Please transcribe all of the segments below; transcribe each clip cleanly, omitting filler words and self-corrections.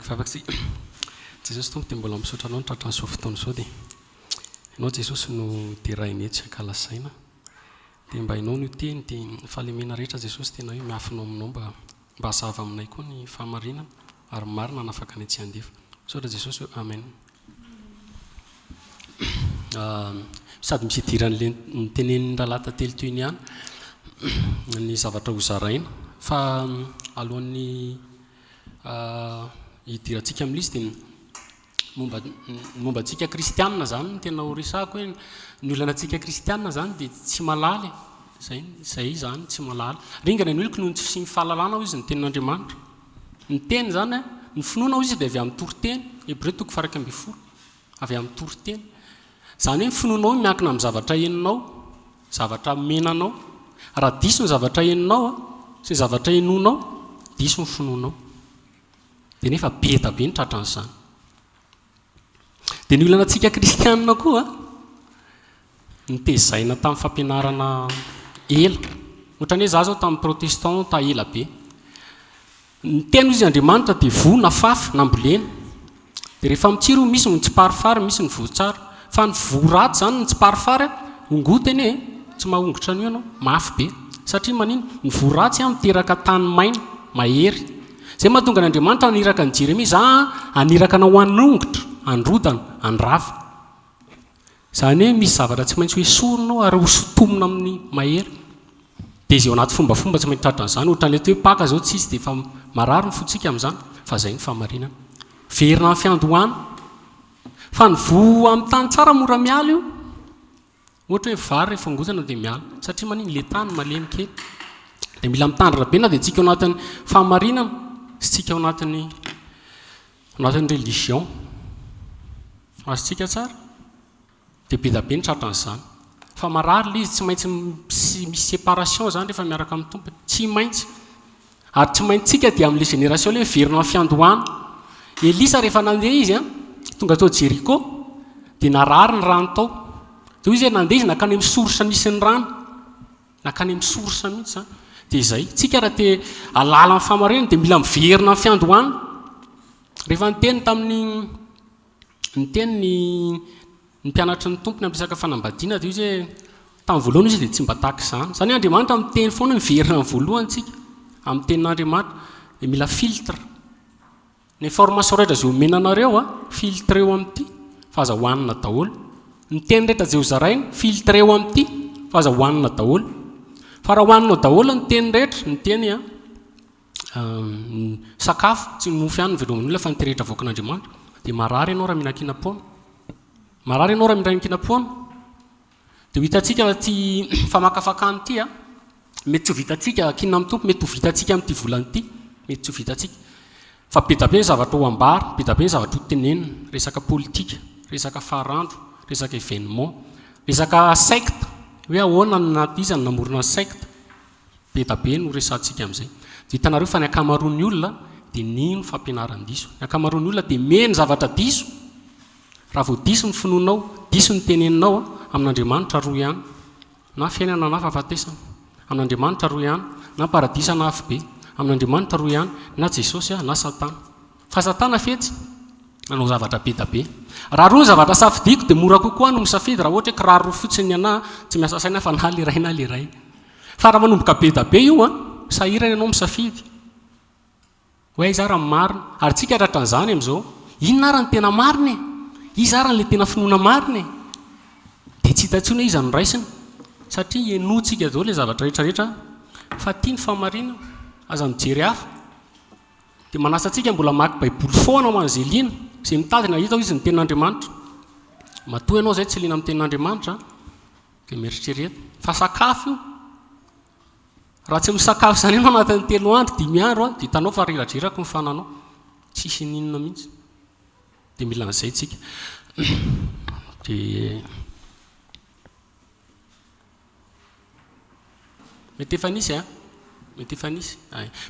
ndraiky fafatsy jesosy tompo dia mbola misaotra anao nitratran'izao fotoana izao dia ianao jesosy no dirainay tsy ankalasaina dia mba ianao no teny dia fahalemena rehetra jesosy tena hoe miafinao aminao mba hazava aminay koa ny fahamarinana ary marina nafaka ny tsy handefa misaotra jesosy hoe amen. Sady misy idiran'le nitenen'ny lalata telo toy ny ihany ny zavatra hozaraina fa alohan'ny hidirantsika amin'izy dia momba antsika kristianina zany tena horesahako hoe ny olana antsika kristianina zany dia tsy malaly zay zany tsy malaly ringana ny oloko noho sy ny fahalalana ao izy ny tenin'Andriamanitra ny teny zany ny finoana ao izy dia avy amin'ny toriteny Hébreu 4:10 avy amin'ny toriteny zany hoe ny finoanao miankina amin'ny zavatra heninao zavatra menanao raha diso ny zavatra heninao sy zavatra henonao diso ny finoanao dia nefa be da be ny tratran'izany dia ny olana antsika kristianina koa nitezaina tamin'ny fampianarana ela ohatran'ny hoe za zao tamin'ny protestant ta ela be ny teny izy Andriamanitra dia vo na fafy na mbolena dia rehefa mitsiro misy ny tsy parifary misy ny votsara fa ny vo ratsy zany ny tsy parifary ongoteny e tsy mahongotra an'io ianao mafy be satria manino ny vo ratsy miteraka tany maina mahery zay mahatonga n'Andriamanitra aniraka ny Jeremia za aniraka na ho an'ongotra androdana andrafa zany hoe misy zavatra tsy maintsy hoe soronao ary hosotomina amin'ny mahery dia izy eo anaty fombafomba tsy maintsy tratran'izany ohatran'le hoe paka zao tsy izy dia efa marary ny fotsika amin'izany fa zay ny fahamarinana verina amin'ny fiandohana fa ny vo amin'ny tany tsara mora miala io ohatra hoe vary rehefa ngotana dia miala satria maniny le tany malemy kely dia mila mitandrina be na dia tsika ao anatin'ny fahamarinana sy tsika ao anatin'ny religion azontsika tsara dia be da be ny tratran'izany fa marary le izy tsy maintsy misy séparation zany rehefa miaraka amin'ny tompo tsy maintsy ary tsy maintsy tsika dia amin'le génération le verina amin'ny fiandohana Elisa rehefa nandeha izy tonga tao Jeriko dia narary ny rano tao dia izy nandeha izy nakany amin'ny sorsa nisy ny rano nakany amin'ny sorsa mihitsy zany dia izay tsika raha te alala amin'ny fahamarinana dia mila miverina amin'ny fiandohana rehefa niteny tamin'ny niteny ny mpianatry ny tompony ampisaka fanambadiana dia izy hoe tamin'ny voalohany izy dia tsy mba tahaka izany zany Andriamanitra miteny foana miverina amin'ny voalohany tsika amin'ny tenin'Andriamanitra dia mila filtre ny information rehetra zay omenanareo filtre eo amin'ity fa aza hohanina daholo ny teny rehetra zay hozaraina filtre eo amin'ity fa aza hohanina daholo fa raha hohaninao daholo ny teny rehetra ny teny sakafo tsy mofy ihany ny velomin'ny olona fa ny terehetra voakan'Andriamanitra dia marary ianao raha mihinan-kina-poana marary ianao raha mihinan-kina-poana dia ho hitantsika ty famakafakany ity mety tsy ho vitantsika kinina amin'ny tompo mety ho vitantsika amin'ity volany ity mety tsy ho vitantsika fa be da be ny zavatra ho ambary be da be ny zavatra ho tenenina resaka politika resaka faharandro resaka événement resaka secte hoe ahoana natizany namorona secte be da be no resantsika amin'izay dia hitanareo fa ny akamaroan'ny olona dia nino fampianaran-diso ny akamaroan'ny olona dia meny zavatra diso raha vao diso ny finoanao diso ny teneninao amin'Andriamanitra roa ihany na fiainana na fahafatesana amin'Andriamanitra roa ihany na paradisa na afo be amin'Andriamanitra roa ihany na Jesosy na Satana fa Satana fetsy nanao zavatra be da be raha roa ny zavatra safidiko dia mora kokoa no misafidy raha ohatra hoe kiraro roa fotsiny ana tsy miasa saina fa na le ray na le ray fa raha manomboka be da be io sahirana ianao misafidy hoe iza raha marina ary tsika tratran'izany amin'izao inona ara ny tena marina izy ara n'le tena finoana marina dia tsy hitantsony hoe iza no raisina satria enotsika zao le zavatra rehetrarehetra fa tia ny fahamarinana aza mijery hafa dia manasa antsika mbola maky baiboly foana ho an'izay liana izay mitadina hita izy ny tenin'Andriamanitra matoa ianao zay tsy liana amin'ny tenin'Andriamanitra dia mieritrereta fa sakafo io raha tsy misakafo izany ianao anatin'ny 3 andro 5 andro dia hitanao fa reradrerako ny fananao tsisy ninona mihitsy dia mila an'izay tsika dia mety efa nisy mety efa nisy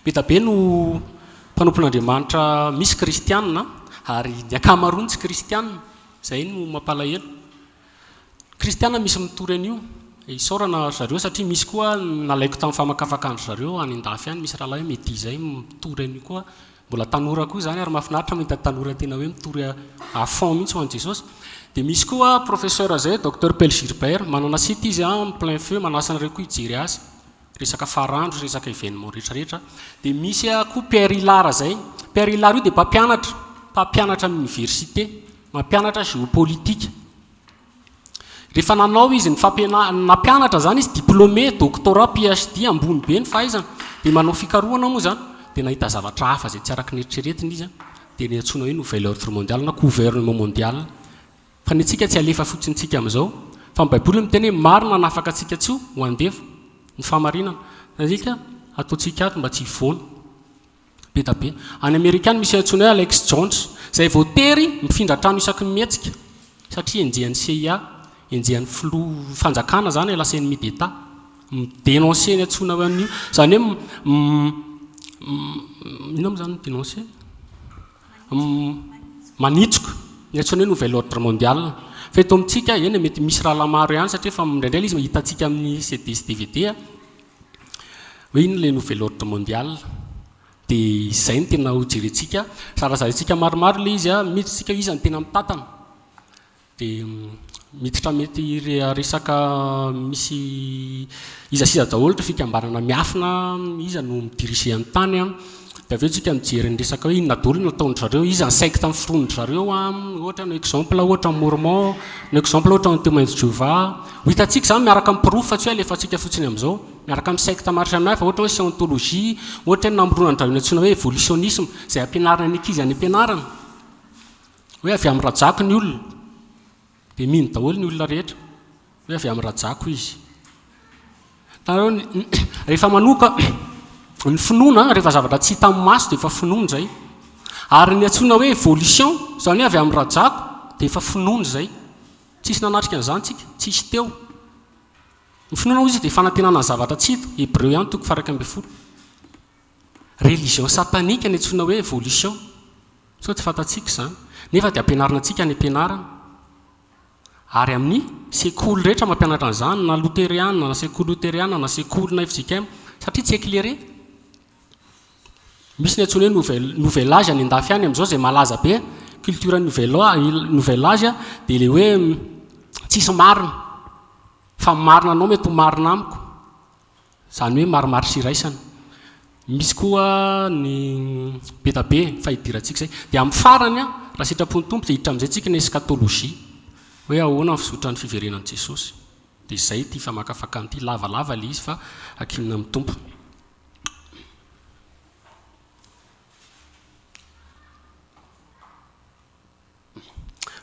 be da be no mpanompon'Andriamanitra misy kristianina ary ny akamaroany tsy kristianina zay no mampalahelo kristianina misy mitory an'io isaorana zareo satria misy koa nalaiko tamin'ny famakafakandro zareo any an-dafy any misy rahalahy hoe mety izay mitory an'io koa mbola tanora koa zany ary mahafinaritra mahita tanora tena hoe mitory à fond mihitsy ho an' Jesosy. Dia misy koa professeur zay docteur Paul Gilbert, manana site izy en plein feu, manasa anareo koa hijery azy, resaka farandro, resaka événement rehetrarehetra. Dia misy koa Pierre Hilara zay. Pierre Hilara io dia mpampianatra amin'ny université, mampianatra géopolitique. Rehefa nanao izy nampianatra zany izy diplômé, doctorat, PhD ambony be ny fahaizana, dia manao fikarohana moa zany, dia nahita zavatra hafa zay tsy araka ny eritreretiny izy, dia niantsoina hoe nouvel ordre mondial na gouvernement mondial. Fa ny antsika tsy alefa fotsiny tsika amin'izao, fa ny baiboly miteny hoe marina nafaka antsika tsy ho andefo ny famarinana, azika ataontsika ato mba tsy hivoana be da be. Any Amerikany misy antsoina hoe Alex Jones, zay voatery mifindra trano isaky ny mihetsika satria enjehan'ny CIA, enjehan'ny fanjakana zany lasa ennemi d'État, midénoncer ny antsoina hoe an'io, zany hoe ino moa zany dénoncer, manitsoka ny antsoina hoe nouvel ordre mondial. Fa eto amintsika eny mety misy raha lamaro ihany satria fa indraindray izy hitantsika amin'ny CD sy DVD hoe ino le nouvel ordre mondial. Dia izay ny tena ho jerentsika, sarazantsika maromaro le izy miditsika izy ny tena mitatana. Dia miditra mety resaka misy iza daholo ny fikambanana miafina, iza no midirige amin'ny tany. Dia avy eo tsika mijery ny resaka hoe inona daholo nataony zareo, iza ny secte amin'ny fironony zareo, ohatra no exemple ohatra ny Mormon, no exemple ohatra ny témoin de Jéhovah. Ho hitantsika zany miaraka amin'ny proof fa tsy hoe alefantsika fotsiny amin'izao, miaraka amin'ny secte maro samihafa, ohatra hoe scientologie, ohatra hoe namoronan-drano antsoina hoe évolutionnisme, izay ampianarana ny ankizy any ampianarana hoe avy amin'ny rajako ny olona, dia mino daholo ny olona rehetra hoe avy amin'ny rajako izy. Rehefa manoka ny finoana, rehefa zavatra tsy hita amin'ny maso dia efa finoana izay, ary ny antsoina hoe évolution zany hoe avy amin'ny rajako dia efa finoana izay, tsisy nanatrika an'izany tsika, tsisy teo. Ny finoana izy dia fanantenana ny zavatra tsy hita, Hébreu ihany 1:20. Religion satanique ny antsoina hoe évolution, sao tsy fantatsika izany, nefa dia ampianarana antsika ny ampianarana. Ary amin'ny sekoly rehetra mampianatra an'izany, na lotériana, na sekoly lotériana, na sekoly na FJKM, satria tsy éclairé. Misy ny antsoina hoe nouvel âge any andafy any amin'izao, izay malaza be culture nouvel âge, dia le hoe tsisy marina, fa marina anao mety ho marina amiko, izany hoe maromaro sy raisana. Misy koa ny be da be fahidirantsika izay, dia amin'ny farany raha sitrapon'ny tompo dia hiditra amin'izay tsika ny eschatologie, hoe ahoana ny fizotra ny fiverenan'i Jesosy. Dia izay ity famakafaka an'ity lavalava le izy fa ankinina amin'ny tompo.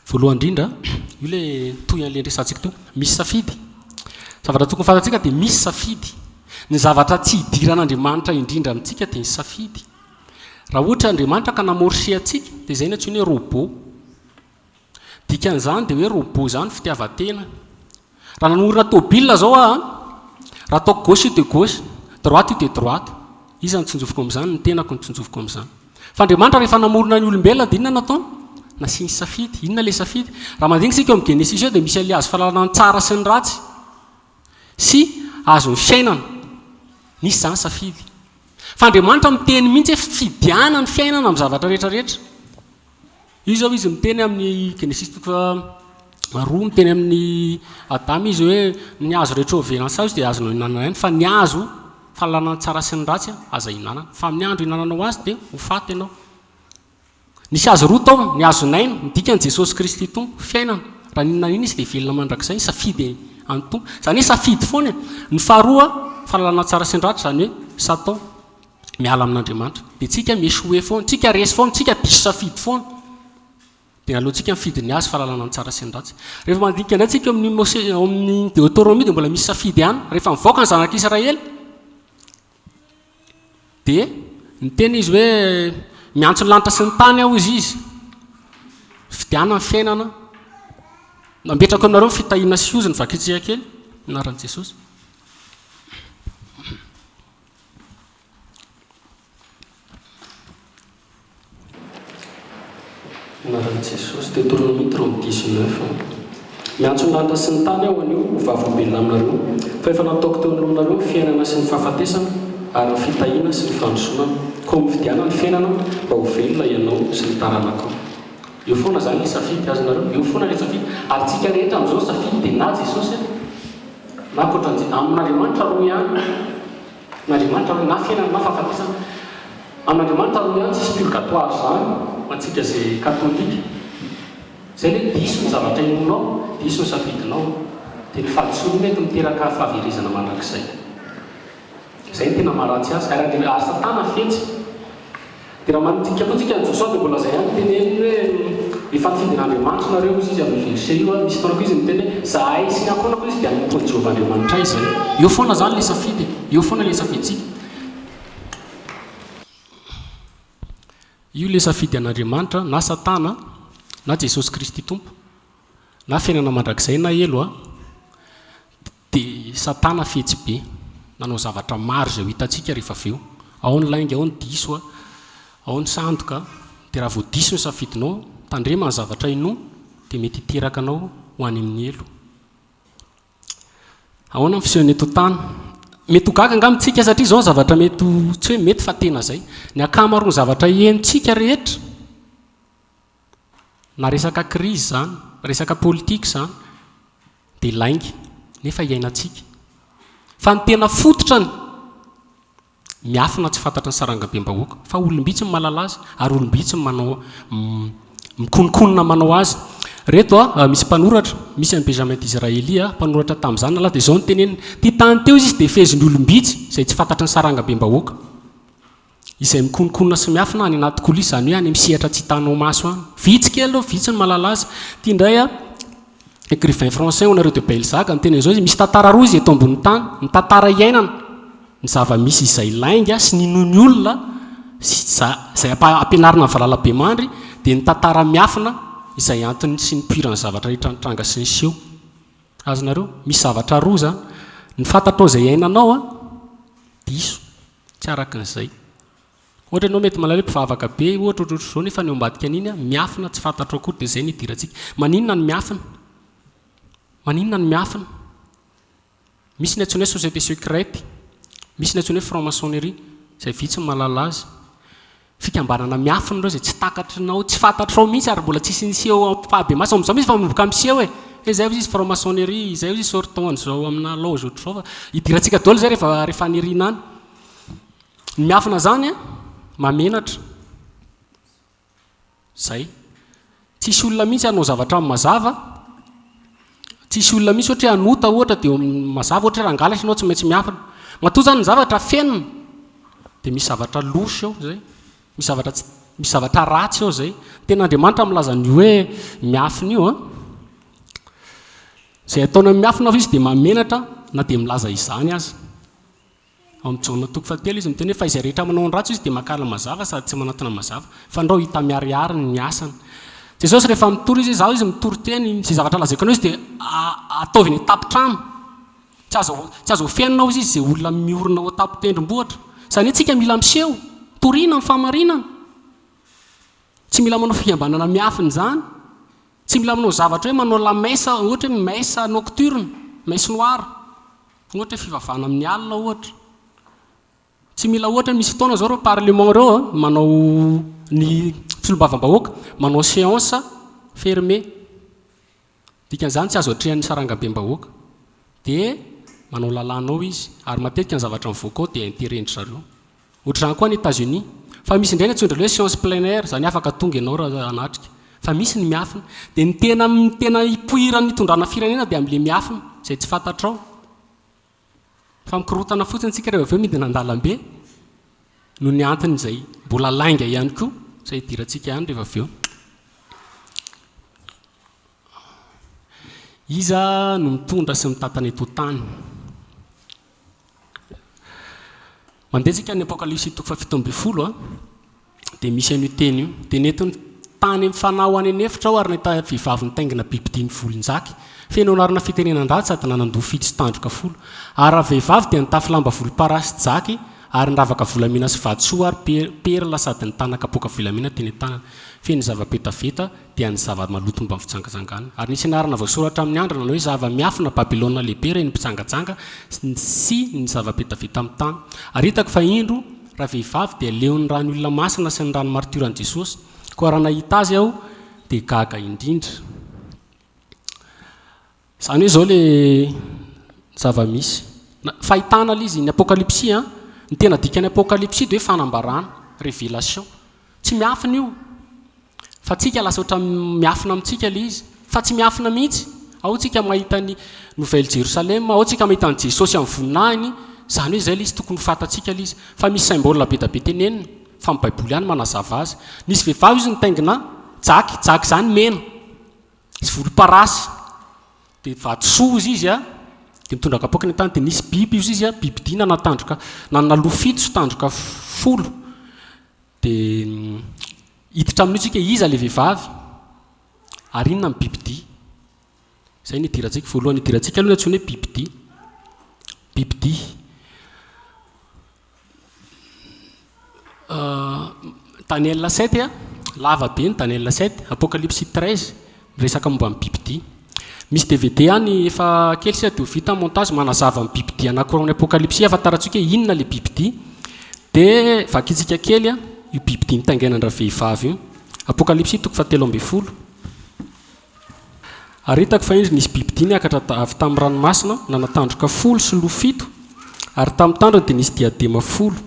Voalohany indrindra, io le toy an'le resantsika teo, misy safidy. Zavatra tokony fantatsika dia misy safidy. Ny zavatra tsy hidiran'Andriamanitra indrindra amintsika dia ny safidy. Raha ohatra Andriamanitra ka namorse antsika, dia izay ny antsoina hoe robot. Dikan'izany dia hoe robot zany fitiavan-tena. Raha nanorina tôbila zao raha ataoko gauche io dia gauche, droite io dia droite. Iza ny tsonjofoko amin'izany, ny tenako ny tsonjofoko amin'izany. Fa Andriamanitra rehefa namorina ny olombelona dia inona nataony? Nasiany safidy. Inona le safidy? Raha mandinika isika eo amin'ny Genesis eo dia misy le azo fahalalana ny tsara sy ny ratsy sy azo ny fiainana. Nisy zany safidy. Fa Andriamanitra miteny mihitsy hoe fidiana ny fiainana amin'ny zavatra rehetrarehetra. Io zao izy miteny amin'ny Genesis 2, miteny amin'ny Adama izy hoe ny hazo rehetra ovenana sazy dia azonao hinanana ihany, fa ny hazo fahalalana ny tsara sy ny ratsy aza hinanana. Fa amin'ny andro hinananao azy dia ho faty ianao. Nisy azo roa tao, ny azo naina, midika ny Jesosy Kristy tompo, fiainana. Raha ninona iny izy dia velona mandrakizay, safidy any tompo. Zany hoe safidy foana. Ny faharoa, fahalalana tsara sy ny ratsy, zany hoe Satan miala amin'Andriamanitra. Dia tsika miéchoué foana, tsika resy foana, tsika diso safidy foana. Dia alohantsika mifidy ny azy fahalalana ny tsara sy ny ratsy. Rehefa mandinika indray tsika amin'ny Deutéronomie dia mbola misy safidy ihany. Rehefa mivoaka ny zanak'Israely dia ny teny izy hoe miantso ny lanitra sy ny tany aho izy. Fidiana ny fiainana. Nambetrako aminareo fitahiana sy oziny vakitsika kely, anaran'i Jesosy. Anaran'i Jesosy, Deutéronomie 30:19. Miantso ny lanitra sy ny tany aho anio ho vavolombelona aminareo, fa efa nataoko teo alohanareo fiainana sy ny fahafatesana, ary ny fitahiana sy ny fandrosoana koa mifidiana ny fiainana mba ho velona ianao sy ny taranakao. Io foana zany safidy azonareo, io foana le safidy. Ary tsika rehetra amin'izao safidy dia na Jesosy na amin'Andriamanitra roa ihany, n'Andriamanitra roa na fiainana na fahafatesana. Amin'Andriamanitra roa ihany tsisy purgatoire zany ho antsika izay katolika. Zay hoe diso ny zavatra inonao, diso ny safidinao, dia ny fahadisoana mety miteraka fahaverezana mandrakizay. Zay tena maharatsy azy, ary Satana fetsy. Dia raha manitika koa tsika ny Jesosy dia mbola zay ihany teneny hoe efa nifidin'Andriamanitra nareo izy amin'ny verset io misy fotoana koa izy miteny hoe zahay sy ny akona koa izy dia anompo ny Jehovah-Andriamanitra izay. Eo foana zany le safidy, eo foana le safiditsika. Io le safidy an'Andriamanitra na Satana na Jesosy Kristy tompo na fiainana mandrakizay na elo dia Satana fetsy be nanao zavatra maro izay ho hitantsika rehefa avy eo. Ao ny lainga, ao ny diso, ao ny sandoka. Dia raha vao diso ny safidinao tandrema ny zavatra ino dia mety hiteraka anao ho any amin'ny elo. Ahoana ny fisehoan'ny eto tany? Mety ho gaga angamitsika satria izao ny zavatra mety tsy hoe mety fa tena zay. Ny akamaroany zavatra henontsika rehetra na resaka krizy zany, resaka politika zany dia lainga nefa iainantsika. Fa ny tena fototrany miafina tsy fantatra ny sarangabe-mbahoaka fa olombitsy ny malala azy ary olombitsy ny manao mikonokonona manao azy. Reto misy mpanoratra, misy an'i Benjamin d'Israeli mpanoratra tamin'izany nalaza dia izao ny teneniny. Ty tany teo izy dia feziny olombitsy izay tsy fantatra ny sarangabe-mbahoaka izay mikonokonona sy miafina any anaty kolisy, zany hoe any misehatra tsy hitanao maso any. Vitsy kely aloha, vitsy ny malala azy. Ty indray écrivain français Honoré de Balzac ny teny izao izy misy tantara roa izy eto ambony tany, ny tantara iainana, ny zava-misy izay lainga sy ny nony olona izay ampianarina ny valalabe mandry, dia ny tantara miafina izay antony sy ny piran'ny zavatra rehetra nitranga sy ny seho. Azonareo misy zavatra roa zany, ny fantatrao izay iainanao diso tsy arakan'izay. Ohatra ianao mety malala hoe mpivavaka be ohatra ohatr'izao nefa ny ambadika an'iny miafina tsy fantatrao akory, dia izay ny idirantsika. Maninona ny miafina? Maninona ny miafina? Misy ny antsoina hoe société secrète, misy ny antsoina hoe franc-maçonnerie, izay vitsy ny malala azy. Fikambanana miafina ireo izay tsy takatrinao, tsy fantatrao mihitsy ary mbola tsisy niseho ampabe maso. Amin'izao misy fa manomboka miseho izay izy franc-maçonnerie, izay izy sorton zao amina loge ohatr'izao, fa idirantsika daholo zay rehefa anirina any. Ny miafina zany mamenatra. Zay. Tsisy olona mihitsy hanao zavatra mazava. Tsisy olona mihitsy ohatra hanota ohatra dia mazava ohatra rangalatra ianao tsy maintsy miafina. Matoa zany ny zavatra fenina dia misy zavatra losy ao zay. Misy zavatra ratsy ao zay. Ten'Andriamanitra milaza ny hoe miafina io zay ataona miafina izy dia mamenatra na dia milaza izany aza. Ao amin'ny Jaona 3 izy miteny hoe fa izay rehetra manao ny ratsy izy dia makala mazava sady tsy manatona mazava fa andao hita miariary ny asany. Jesosy rehefa mitory izy, zaho izy mitory teny, izay zavatra lazaiko anao izy dia ataovy ny tapitrano. Tsy azo fiainanao izy izay olona miorina ao tapitendrom-bohatra. Izany antsika mila miseho, toriana ny famarinana. Tsy mila manao fikambanana miafina zany. Tsy mila manao zavatra hoe manao lamesa, ohatra hoe mesa nocturne, messe noire. Ohatra hoe fivavahana amin'ny alina ohatra. Tsy mila ohatra misy fotoana zao ireo parlement ireo manao ny filombavam-bahoaka, manao séance fermée. Dikan'izany tsy azo atrehan'ny sarangabe-mbahoaka. Dia manao lalànao izy ary matetika ny zavatra mivoaka ao dia interendry zareo. Ohatr'izany koa ny États-Unis. Fa misy indray ny antsoindry hoe séance plein air, zany afaka tonga ianao raha anatrika. Fa misy ny miafina. Dia ny tena hipoiran'ny hitondrana firenena dia amin'ilay miafina izay tsy fantatrao. Fa mikorotana fotsiny tsika rehefa avy eo midina an-dalambe no ny antony izay mbola lainga ihany koa izay hidirantsika ihany rehefa avy eo. Iza no mitondra sy mitantana eto tany. Mandeha tsika ny Apocalypse 7:20 dia misy an'io teny io. Dia netony tany mifanao any anefitra ao ary nahita vehivavy nitaingina biby dimy volonjaky. Feno anarana fitenenan-dratsy sady nanandoha fidy sy tandroka folo. Ary vehivavy dia nitafy lamba volomparasy jaky ary ndravaka volamina sy vatsoa ary perla sady ny tanakapoka volamina teny tanana fe ny zava-petaveta dia ny zava-maloto mba fitsangatsangana ary nisy anarana voasoratra amin'ny andrana hoe zava-miafina Babilôna lehibe reny mpitsangatsanga sy ny zava-petaveta amin'ny tany ary hitako fa indro raha vehivavy dia leon'ny rano olona masina sy ny rano martiran'i Jesosy koa raha nahita azy aho dia gaga indrindra zany hoe zao le zava-misy fahitana l izy ny apokalipsia ny tena dikany apokalipsia dia hoe fanambarana révélation tsy miafina io fa tsika lasa ohatra miafina amintsika le izy fa tsy miafina mihitsy ao tsika mahita ny nouvelle Jérusalem ao tsika mahita ny Jesosy amin'ny voninahiny zany hoe zay le izy tokony fatatsika le izy fa misy symbole be da be tenenina fa amin'ny baiboly ihany manazava azy nisy vehivavy izy nitaingina jaky zany mena izy volomparasy dia vatosoa izy a dia mitondra kapoaka ny tany dia nisy biby izy a biby dia nanana loha fito sy tandroka folo dia hiditra amin'io tsika iza le vehivavy ary inona amin'ny bibidia zay ny idirantsika voalohany idirantsika aloha ny antsoina hoe bibidia Daniel 7 a lava be ny Daniel 7 apocalypse 13 resaka momba amin'ny bibidia misy DVD any efa kely sy dia vita montage manazava amin'ny bibidia anankiroa amin'ny apocalypse afataratsika hoe inona le bibidia dia vakitsika kely a io bibidia nitaingenandra vehivavy io apocalypse 3:10 ary hitako fa indry nisy bibidia niakatra avy tamin'ny ranomasina nanatandroka folo sy loha fito ary tamin'ny tandrony dia nisy diadema folo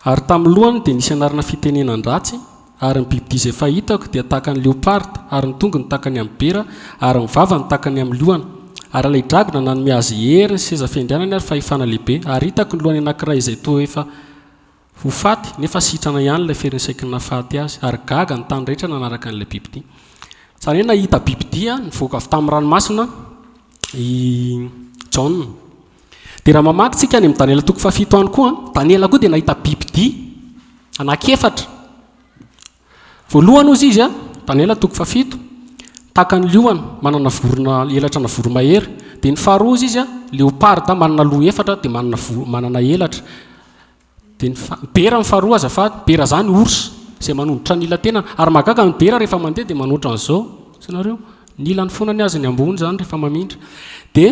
ary tamin'ny lohany dia nisy anarana fitenenan-dratsy ary ny bibidia izay fahitako dia tahaka ny leoparda ary ny tongony tahaka ny amin'ny bera ary ny vava ny tahaka ny amin'ny lohana ary ilay dragona nanome azy hery ny seza fiandrianany ary fahefana lehibe ary hitako ny lohany anankiray izay toa efa ho faty nefa sitrana ihany ilay ferynsaiky nafaty azy ary gaga ny tany rehetra nanaraka n'ilay bibidia zany hoe nahita bibidia nivoaka avy tamin'ny ranomasina i John dia raha mamaky tsika any amin'ny Daniela 7 any koa Daniela koa dia nahita bibidia anankiefatra voalohany ozy izy a Daniela 7 tahaka ny liona manana vorona elatra na voromahery dia ny faharoa izy a leoparda manana loha efatra dia manana elatra dia ny bera ny faharoa azafady bera zany orsa izay manondrotra nila tena ary magaga ny bera rehefa mandeha dia manoatra an'izao sanareo nilany foana ny azy ny ambony zany rehefa mamindra dia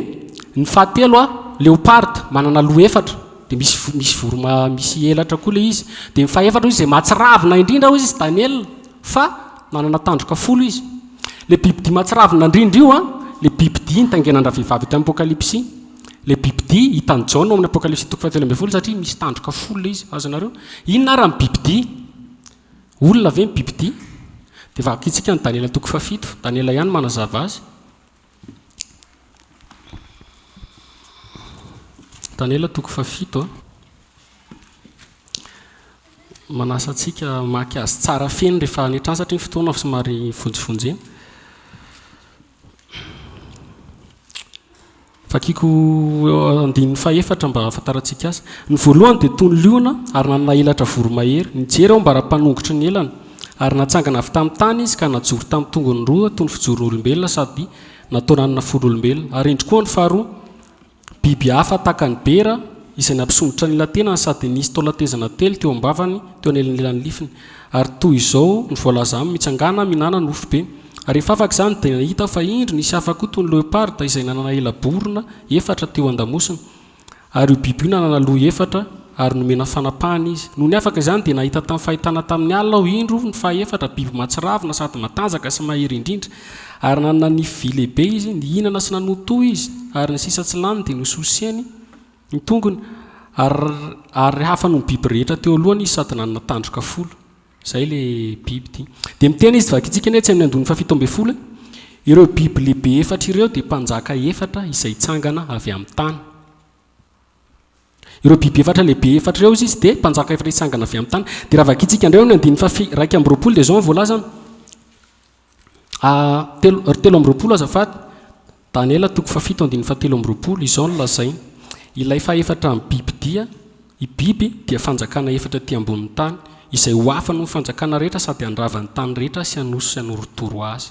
ny fahatelo a leoparda manana loha efatra dia misy voroma misy elatra koa le izy dia ny fahaefatra izy izay mahatsiravina indrindra ho izy Daniel fa manana tandroka folo izy le bibidia mahatsiravina indrindra io a le bibidia nitaingenandra vehivavy eto amin'ny apokalypsy le bibidia hitan'ny John amin'ny apokalypsy 7:10 satria misy tandroka folo le izy azonareo inona ary amin'ny bibidia olona ve ny bibidia dia vakitsika ny Daniela 7 Daniela ihany manazava azy Daniela 7 manasa antsika maky azy tsara feny rehefa hanetrany satria ny fotoana somary fonjifonjena fakiko andininy faefatra mba afantarantsika azy ny voalohany dia toy ny liona ary nanana elatra voromahery nijery ao mba raha-mpanongotry ny elany ary natsangana avy tamin'ny tany izy ka najoro tamin'ny tongony roa toy ny fijoron'olombelona sady natao nanana fololombelona ary indry koa ny faharoa biby hafa tahaka ny bera izay nampisondrotra ny latenany sady nisy taolatezana telo teo ambavany teo anelanelan'ny lifiny ary toy izao ny voalaza aminy mitsangana minana nofo be ary rehefa afaka izany dia nahita fa indro nisy hafa koa toy ny leoparda izay nanana ela-borona efatra teo an-damosina ary io biby io nanana loha efatra ary nomena fanapahana izy noho ny afaka izany dia nahita tamin'ny fahitana tamin'ny alina aho indro ny fahaefatra biby mahatsiravina sady matanjaka sy mahery indrindra ary nanana ny vy lehibe izy nihinana sy nanoto izy ary ny sisa tsy lany dia nososiany ny tongony ary hafa no biby rehetra teo alohany izy sady nanana tandroka folo zay le biby ty dia mitena izy vakitsika ny tsy amin'ny andony 7 ireo biby lehibe efatra ireo dia mpanjaka efatra izay tsangana avy amin'ny tany ireo biby efatra lehibe efatra ireo izy dia mpanjaka efatra itsangana avy amin'ny tany dia raha vakitsika indray ny andiny 2:20 dia zao voalazana 3:20 azafady Daniela 7:20 izao no lazainy ilay faefatra amin'ny bibidia i biby dia fanjakana efatra ty ambonin'ny tany izay ho afa no fanjakana rehetra sady andravan'ny tany rehetra sy anoso sy anorotoro azy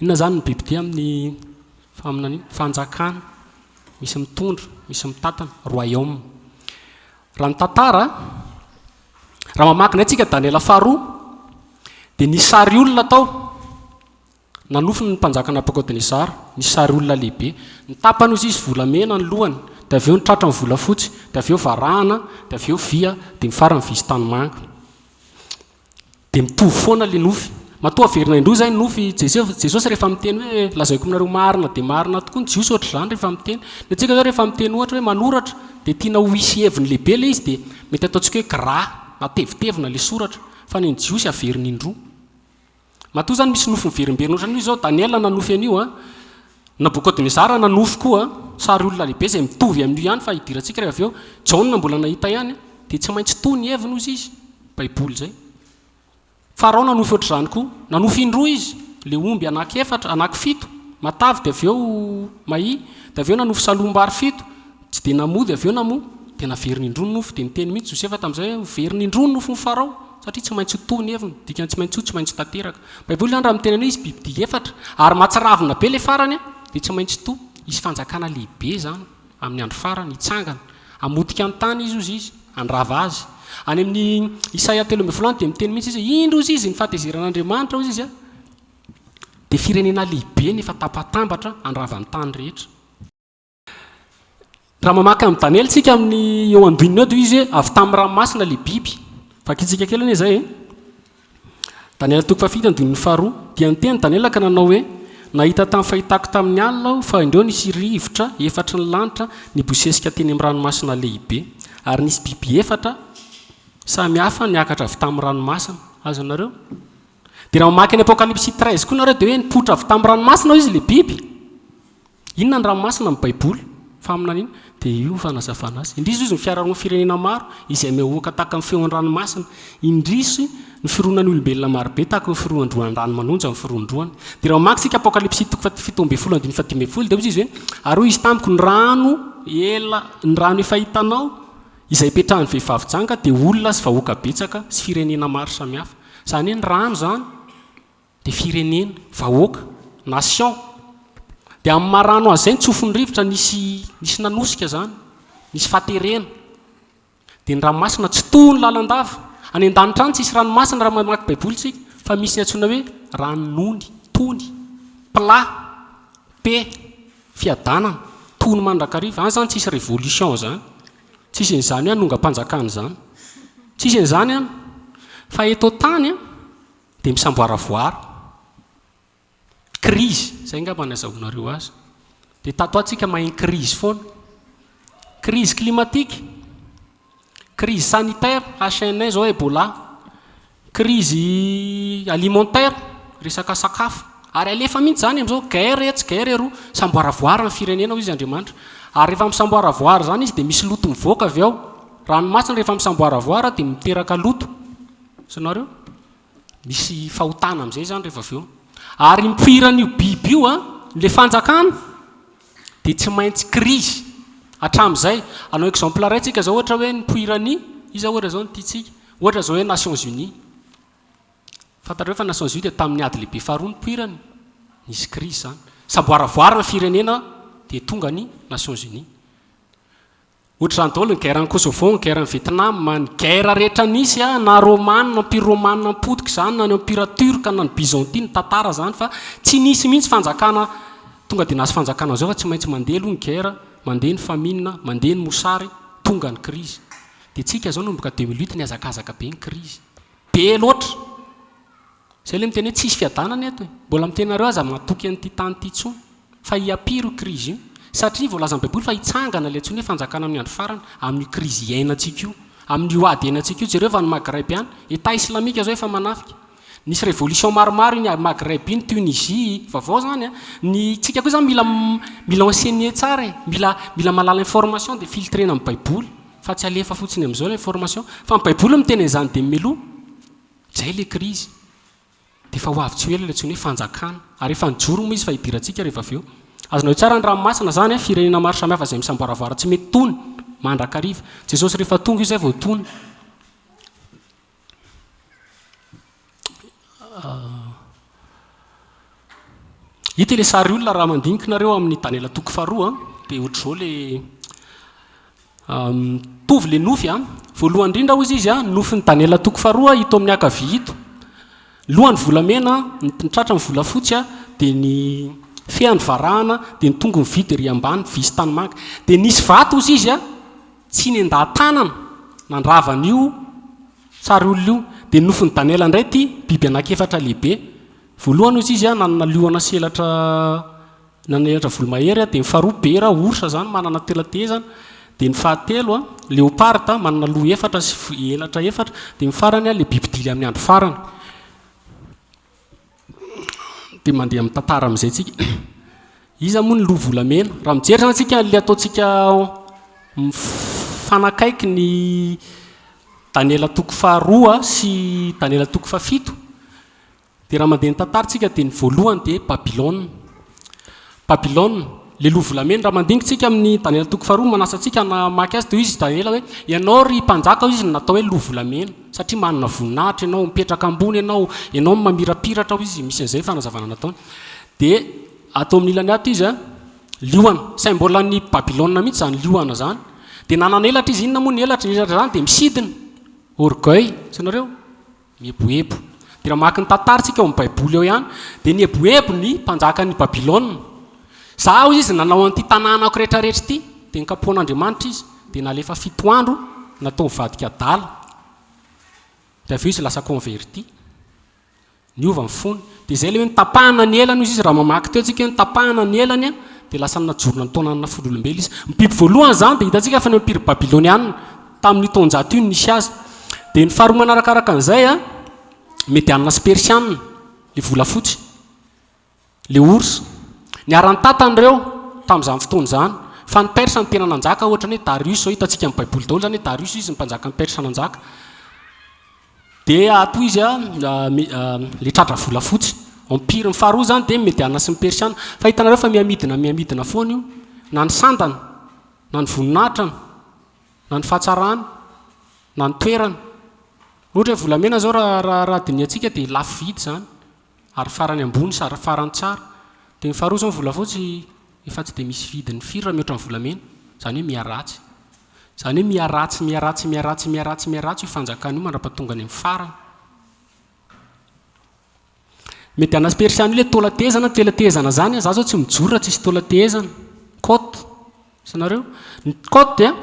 inona zany ny bibidia amin'ny fanjakana misy mitondra misy mitatana royaume raha ny tantara raha mamakina antsika Daniela faharoa dia nisy sary olona tao nanofy ny mpanjaka Nabucodonosar, nisy sary olona lehibe, ny tapany ozy izy volamena ny lohany, dia avy eo ny tratra ny volafotsy, dia avy eo varahana, dia avy eo via, dia mifarany visy tanimanga. Dia mitovy foana le nofy. Matoa averina indroa zay nofy Jesosy rehefa miteny hoe lazaiko aminareo marina dia marina tokoa ny jiosy ohatr' izany rehefa miteny. Dia antsika zao rehefa miteny ohatra hoe manoratra dia tiana ho hisy heviny lehibe le izy dia mety ataontsika hoe gra matevitevina le soratra fa ny jiosy averina indroa. Matoa zany misy nofy miverimberina ohatrany zao Daniela nanofy an'io Nabucodonosar nanofy koa sary olona lehibe izay mitovy amin'io ihany fa hidirantsika rehefa avy eo Jaona mbola nahita ihany dia tsy maintsy toy ny heviny ozy izy baiboly zay. Farao nanofy ohatr'izany koa, nanofy indroa izy, le omby anaky-fito, matavy dia avy eo mahi, dia avy eo nanofy salombary fito, tsy dia namoa dia avy eo namoa, dia naveriny indroa ny nofy dia miteny mihitsy Josefa tamin'izay veriny indroa ny nofy ny farao satria tsy maintsy toy ny heviny, dikany tsy maintsy tsy maintsy tanteraka. Baiboly zany raha miteny an'io izy bibidia efatra ary matsaravina be le farany dia tsy maintsy toy, izy fanjakana lehibe zany amin'ny andro farany hitsangana, hamotika ny tany izy ozy izy, handrava azy. Any amin'ny Isaia 3:10 dia miteny mihitsy izy indro ozy izy ny fahatezeran'Andriamanitra ozy izy dia firenena lehibe nefa tapatambatra handrava ny tany rehetra. Raha mamaky amin'ny Daniel tsika amin'ny eo andininy eo dia izy hoe avy tamin'ny ranomasina le biby. Vakitsika kely anie zay Daniel 7:7 dia niteny Daniel ka nanao hoe nahita tamin'ny fahitako tamin'ny alina aho fa indreo nisy rivotra efatra ny lanitra nibosesika teny amin'ny ranomasina lehibe ary nisy biby efatra samy hafa niakatra avy tamin'ny ranomasina. Azonareo? Dia raha mamaky ny Apocalypse 13 koa nareo dia hoe nipotra avy tamin'ny ranomasina izy le biby. Inona ny ranomasina amin'ny baiboly fa amin'iny dia io fanazavana azy. Indrisy izy ny fiaraharoan'ny firenena maro izay mihoaka tahaka ny feon'ny ranomasina, indrisy ny firoanan'ny olombelona marobe tahaka ny firoandroan'ny rano manonja amin'ny firoandroany. Dia raha mamaky sika Apocalypse 7:10 dia izy hoe ary hoy izy tamiko ny rano efa hitanao izay ipetrahan'ny vehivavy janga dia olona sy vahoaka betsaka sy firenena maro samihafa. Izany hoe ny rano zany dia firenena, vahoaka, nation. Dia amin'ny marano azy zay ny tsofin'ny rivotra nisy nanosika zany, nisy fahaterena. Dia ny ranomasina tsy toy ny lalandava. Any an-danitra any tsisy ranomasina raha mamaky baiboly tsika fa misy ny antsoina hoe ranonony, tony, plat, pe, fiadanana, tony mandrakariva. Any zany tsisy révolution zany. Tsisy n'izany hoe hanonga-mpanjakana zany. Tsisy n'izany fa eto tany dia misamboaravoara. Crise, zay ngamba ny azahoanareo azy. Dia tato antsika maheno crise foana. Crise climatique, crise sanitaire, H1N1 zao Ebola, crise alimentaire, resaka sakafo. Ary alefa mihitsy zany amin'izao guerre tsy guerre roa samboaravoara ny firenena izy Andriamanitra. Ary rehefa misamboaravoara zany izy dia misy loto mivoaka avy ao. Ranomasina rehefa misamboaravoara dia miteraka loto. Sanareo? Misy fahotana amin'izay zany rehefa avy eo. Ary mipoiran'io biby io le fanjakana dia tsy maintsy crise hatramin'izay. Anao exemple ray tsika zao ohatra hoe nipoirany iza ohatra zao nytiatsika ohatra zao hoe Nations Unies. Fantareo fa Nations Unies dia tamin'ny ady lehibe faharoa nipoirany, nisy crise zany. Samboaravoara ny firenena dia tonga ny Nations Unies. Ohatr'izany daholo ny guerre ny Kosovo, ny guerre ny Vietnam, ny guerre rehetra nisy na Romanina, empire Romanina nipotika zany, na ny empire Turc, na ny Byzantine, tantara zany fa tsy nisy mihitsy fanjakana tonga dia nasy fanjakana zao fa tsy maintsy mandeha aloha ny guerre, mandeha ny famine, mandeha ny mosary, tonga ny crise. Dia tsika zao nomboka 2008 ny azakazaka be ny crise. Be loatra. Zay ilay miteny hoe tsisy fiadanana eto. Mbola mitenareo aza matoky an'ity tany ity tsony fa hiapiro crise io. Satria voalaza ny baiboly fa hitsangana ilay tsony hoe fanjakana amin'ny andro farany amin'ny crise iainantsika io, amin'ny ady iainantsika io. Jereo fa ny Maghreb any, État islamika zao efa manafika. Nisy révolution maromaro iny Maghreb iny, Tunisie, vaovao zany ny tsika koa zany mila enseigner tsara mila malala information dia filtrena amin'ny baiboly fa tsy alefa fotsiny amin'izao la information fa ny baiboly miteny an'izany dia mimeloha. Zay le crise. Dia fa ho avy tsy ela ilay tsony hoe fanjakana ary efa nijoro moa izy fa hidirantsika rehefa avy eo. Azonao tsara ny ranomasina zany firenena maro samihafa izay misamboaravoara tsy mety tony mandrakariva. Jesosy rehefa tonga io zay vao tony. Hita ilay sary olona raha mandinikinareo amin'ny Daniela 2:2 dia ohatr'izao le tovy le nofy a voalohany indrindra ozy izy a nofy ny Daniela toko faharoa hito amin'ny akavia hito lohany volamena ny tratra ny volafotsy a dia ny feany varahana dia ny tongo ny vy dia ry ambany visy tanimanga dia nisy vato ozy izy a tsy ny endahan-tanana nandravan'io tsary olona io dia nofy ny Daniela indray ty biby anankiefatra lehibe voalohany ozy izy a nanana liona selatra nanelatra volomahery a dia ny faharoa bera orsa zany manana telatezana dia ny fahatelo a léoparda manana loha efatra sy elatra efatra dia ny farany a le bibidily amin'ny andro farany dia mandeha amin'ny tantara amin'izay tsika iza moa ny loha volamena raha mijery zany tsika le ataontsika mifanakaiky ny Daniela toko faharoa sy Daniela toko fahafito dia raha mandeha ny tantarantsika dia ny voalohany dia Babylone le loha volamena raha mandingintsika amin'ny Daniela toko faharoa manasantsika namaky azy dia izy Daniela hoe ianao ry mpanjaka izy natao hoe loha volamena satria manana voninahitra ianao mipetraka ambony ianao mamirapiratra ao izy misy an'izay fanazavana nataony dia atao amin'ny ilany ato izy a liona saim-bola ny Babylone mihitsy zany liona zany dia nanana elatra izy inona moa ny elatra zany dia misidina orgueil tsy nareo mieboebo dia raha maka ny tantarantsika eo amin'ny baiboly eo ihany dia ny eboebo ny mpanjaka ny Babylone zaho izy nanao an'ity tanànako rehetrarehetra ity dia nikapoan'Andriamanitra izy dia nalefa 7 andro natao mivadika adala dia avy eo izy lasa converti niova ny fony dia izay le hoe nitapahana ny elany izy raha mamaky teo tsika hoe nitapahana ny elany a dia lasa najorona ny taonana fololombelo izy mibiby voalohany zany dia hitantsika fa ny empiry babiloniana tamin'ny taonjato io nisy azy dia ny faharoa manarakaraka an'izay a medianina sy persianina le volafotsy le orsa niaran-tatan'ireo tamin'izany fotoana zany fa ny persa ny tena nanjaka ohatra ny hoe Darius zao hitantsika amin'ny baiboly daholo zany hoe Darius izy ny mpanjaka ny persa nanjaka dia ato izy a le tratra volafotsy empire ny faharoa zany dia medianina sy ny persiana fa hitanareo fa miamidina foana io na ny sandana na ny voninahitrana na ny fahatsarana na ny toerana ohatra hoe volamena zao raha diniantsika dia lafo vidy zany ary farany ambony sy ary farany tsara dia ny faharoa zao ny volafotsy efa tsy dia misy vidiny firy raha mihoatra ny volamena zany hoe miaratsy zany hoe miaratsy io fanjakana io mandra-pahatonga any amin'ny farany medianina sy persiana io le tolatezana zany za zao tsy mijoro tsy isy tolatezana côte sanareo ny côte dia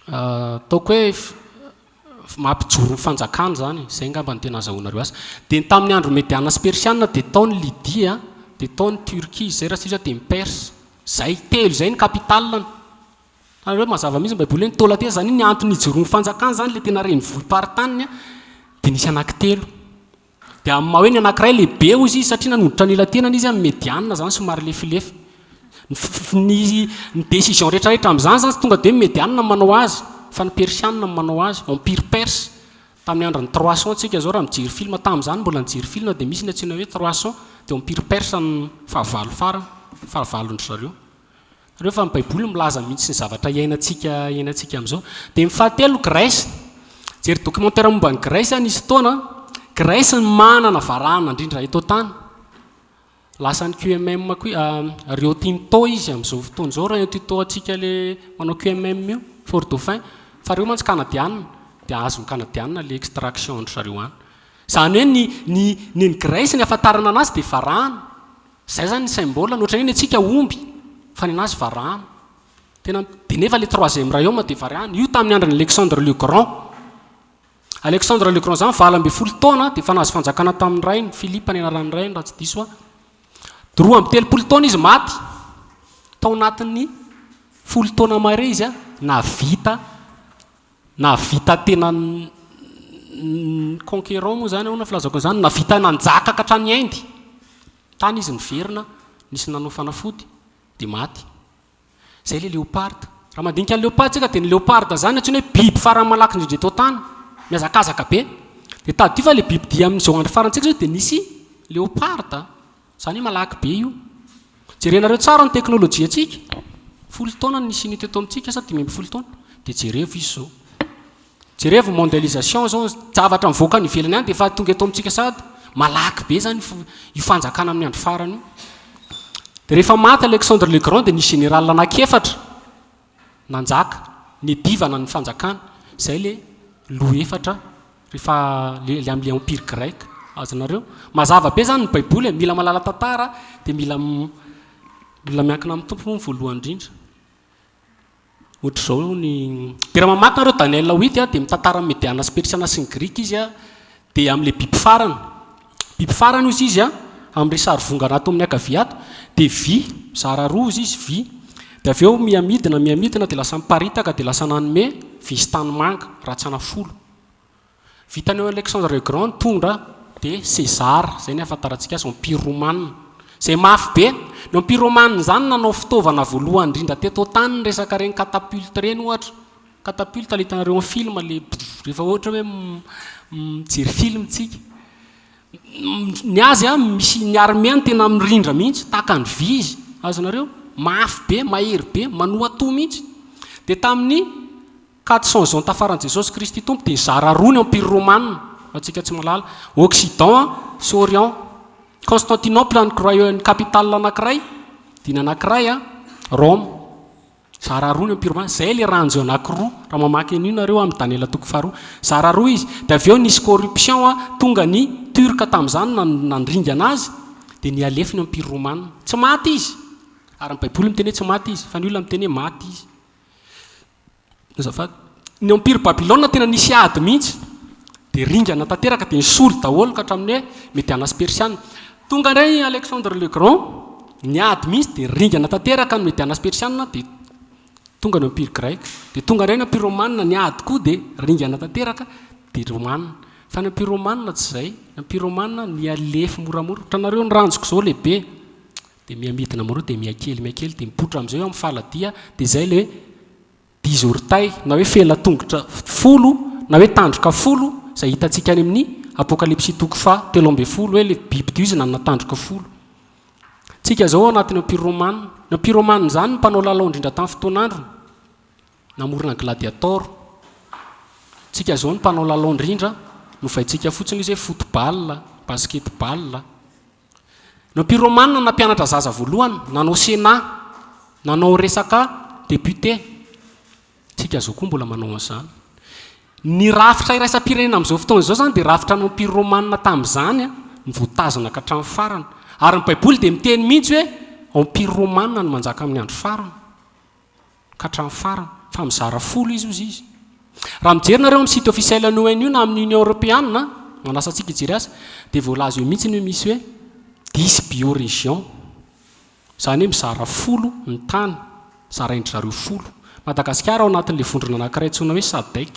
ataoko hoe mampijoro ny fanjakana zany zay ngamba ny tena azahoanareo azy dia tamin'ny andro medianina sy persiana dia tao ny Lydia dia tao ny Turquie zay raha sisa dia ny Perse zay telo zay ny capitalany hoe mazava mihitsy ny baiboly hoe ny tolatezana zany ny antony ijoroany fanjakana zany le tena reny volom-paritaniny a dia nisy anankitelo dia amin'ny maha hoe ny anankiray lehibe ozy izy satria nanoditra ny ilatenany izy amin'ny medianina zany somary lefilefa ny décision rehetrarehetra amin'izany zany sy tonga dia medianina manao azy fa ny persianina manao azy empire perse tamin'ny andron'ny 300 tsika zao raha mijery film tamin'izany mbola nijery film dia misy ny atsiana hoe 300 dia empire perse ny fahavalo farany fahavalondry zareo reo fa ny baiboly milaza mihitsy ny zavatra iainantsika amin'izao dia ny fahatelo Grèce jery documentaire momba ny Grèce nisy fotoana Grèce ny manana varahana indrindra eto tany lasa ny QMM Rio Tinto izy amin'izao fotoana izao Rio Tinto atsika le manao QMM io Fort Dauphin fa reo mantsy canadianina dia azo ny canadianina le extraction andro zareo any zany hoe ny Grèce ny ahafantarana anazy dia varahana zay zany ny symbole nohatra ny atsika omby fa ny anazy varahana tena dia nefa le 3e royaume dia varahana io tamin'ny andron'ny Alexandre le Grand zany 20 taona dia fa nahazo fanjakana tamin'ny rainy Philippe ny anaran'ny rainy raha tsy diso a 13 taona izy maty tao anatin'ny 10 taona mare izy a navita tena conquérant moa zany na filazako zany navita nanjaka ka hatrany Inde tany izy niverina nisy nanao fanafody dia maty zay le léoparde raha mandinika ny léoparde tsika dia ny léoparde zany antsoina hoe biby farany malaky indrindra eto tany miazakazaka be dia tady fa le biby dia amin'izao andro farantsika zao dia nisy léoparde zany hoe malaky be io jerenareo tsara ny teknôlôjia atsika 10 taona nisy unité eto amintsika sa 10 taona dia jerevo izy zao jerevo mondialisation zao zavatra mivoaka ny ivelany any dia efa tonga eto amintsika sady malaky be zany io fanjakana amin'ny andro farany io dia rehefa maty Alexandre le Grand dia nisy général anankefatra nanjaka ny divana ny fanjakana zay le loha efatra rehefa le am'le empire grec azonareo mazava be zany ny baiboly mila malala tantara dia mila miankina amin'ny tompo ny voalohany indrindra ohatra zao ny dia raha mamaky nareo Daniel 8 dia mitantara mediana sy persiana sy ny grika izy dia amin'le biby farany izy izy amin'ny sary vongana ato amin'ny akaviato dia vy zara roa izy vy dia avy eo miamidina dia lasa miparitaka dia lasa nanome vy sy tanimanga ratsana folo vitany eo Alexandre le Grand tonga dia César zay ny ahafantarantsika azy empire romanina zay mafy be ny empire romanina zany nanao fitaovana voalohany indrindra teto tany resaka reny catapulte reny ohatra catapulte le hitanareo amin'ny film le rehefa ohatra hoe mijery film tsika ny azy misy ny armény tena mirindra mihitsy tahaka ny vy izy azonareo mafy be mahery be manoato mihitsy dia tamin'ny 400 ans tafaran'i Jesosy Kristy tompo dia zara roa ny empire romanina atsika tsy malala Occident sy Orient Constantinople ny capitale anankiray dina anankiray Rome zara roa ny empire romanina zay le ranjo anankiroa raha mamaky an'io nareo amin'ny Daniel toko faharoa zara roa izy dia avy eo nisy corruption tonga ny turka tamin'izany nandringa anazy dia ny alefa ny empire romanina tsy maty izy ary ny baiboly miteny hoe tsy maty izy fa ny olona miteny hoe maty izy azafady ny empire Babylone tena nisy ady mihitsy dia ringana tanteraka dia nisory daholo ka hatramin'ny hoe mediana sy persiana tonga indray Alexandre le Grand ny ady mihitsy dia ringana tanteraka ny mediana sy persiana dia tonga ny empire grec dia tonga indray ny empire romanina ny ady koa dia ringana tanteraka dia romanina fa ny empire romanina tsy zay ny empire romanina ny alefy moramora tranareo ny ranjoko zao lehibe dia miamidina maro dia miakely dia mipotra amin'izay eo amin'ny faladia dia zay le disortail na hoe fela tongotra folo na hoe tandroka folo zay hitantsika any amin'ny apokalypsy toko fa 13 hoe le biby dio izy nanana tandroka folo tsika zao anatin'ny empire romanina ny empire romanina zany ny mpanao lalao indrindra tamin'ny fotoan'andro namorona gladiator tsika zao ny mpanao lalao indrindra novaintsika fotsiny izy hoe football basketball ny empire romanina nampianatra zaza voalohany nanao sénat nanao resaka député tsika zao koa mbola manao an'izany ny rafitra iraisam-pirenena amin'izao fotoana izao zany dia rafitra ny empire romanina tamin'izany ny voatazana ka hatramin'ny farany ary ny baiboly dia miteny mihitsy hoe empire romanina no manjaka amin'ny andro farany ka hatramin'ny farany fa mizara folo izy raha mijery nareo amin'ny site officiel ny ONU na amin'ny Union européenne manasa antsika hijery azy dia voalaza eo mihitsy ny misy hoe 10 biorégion zany hoe mizara folo ny tany zara indry zareo folo Madagasikara ao anatin'le vondrona anankiray tsona hoe SADC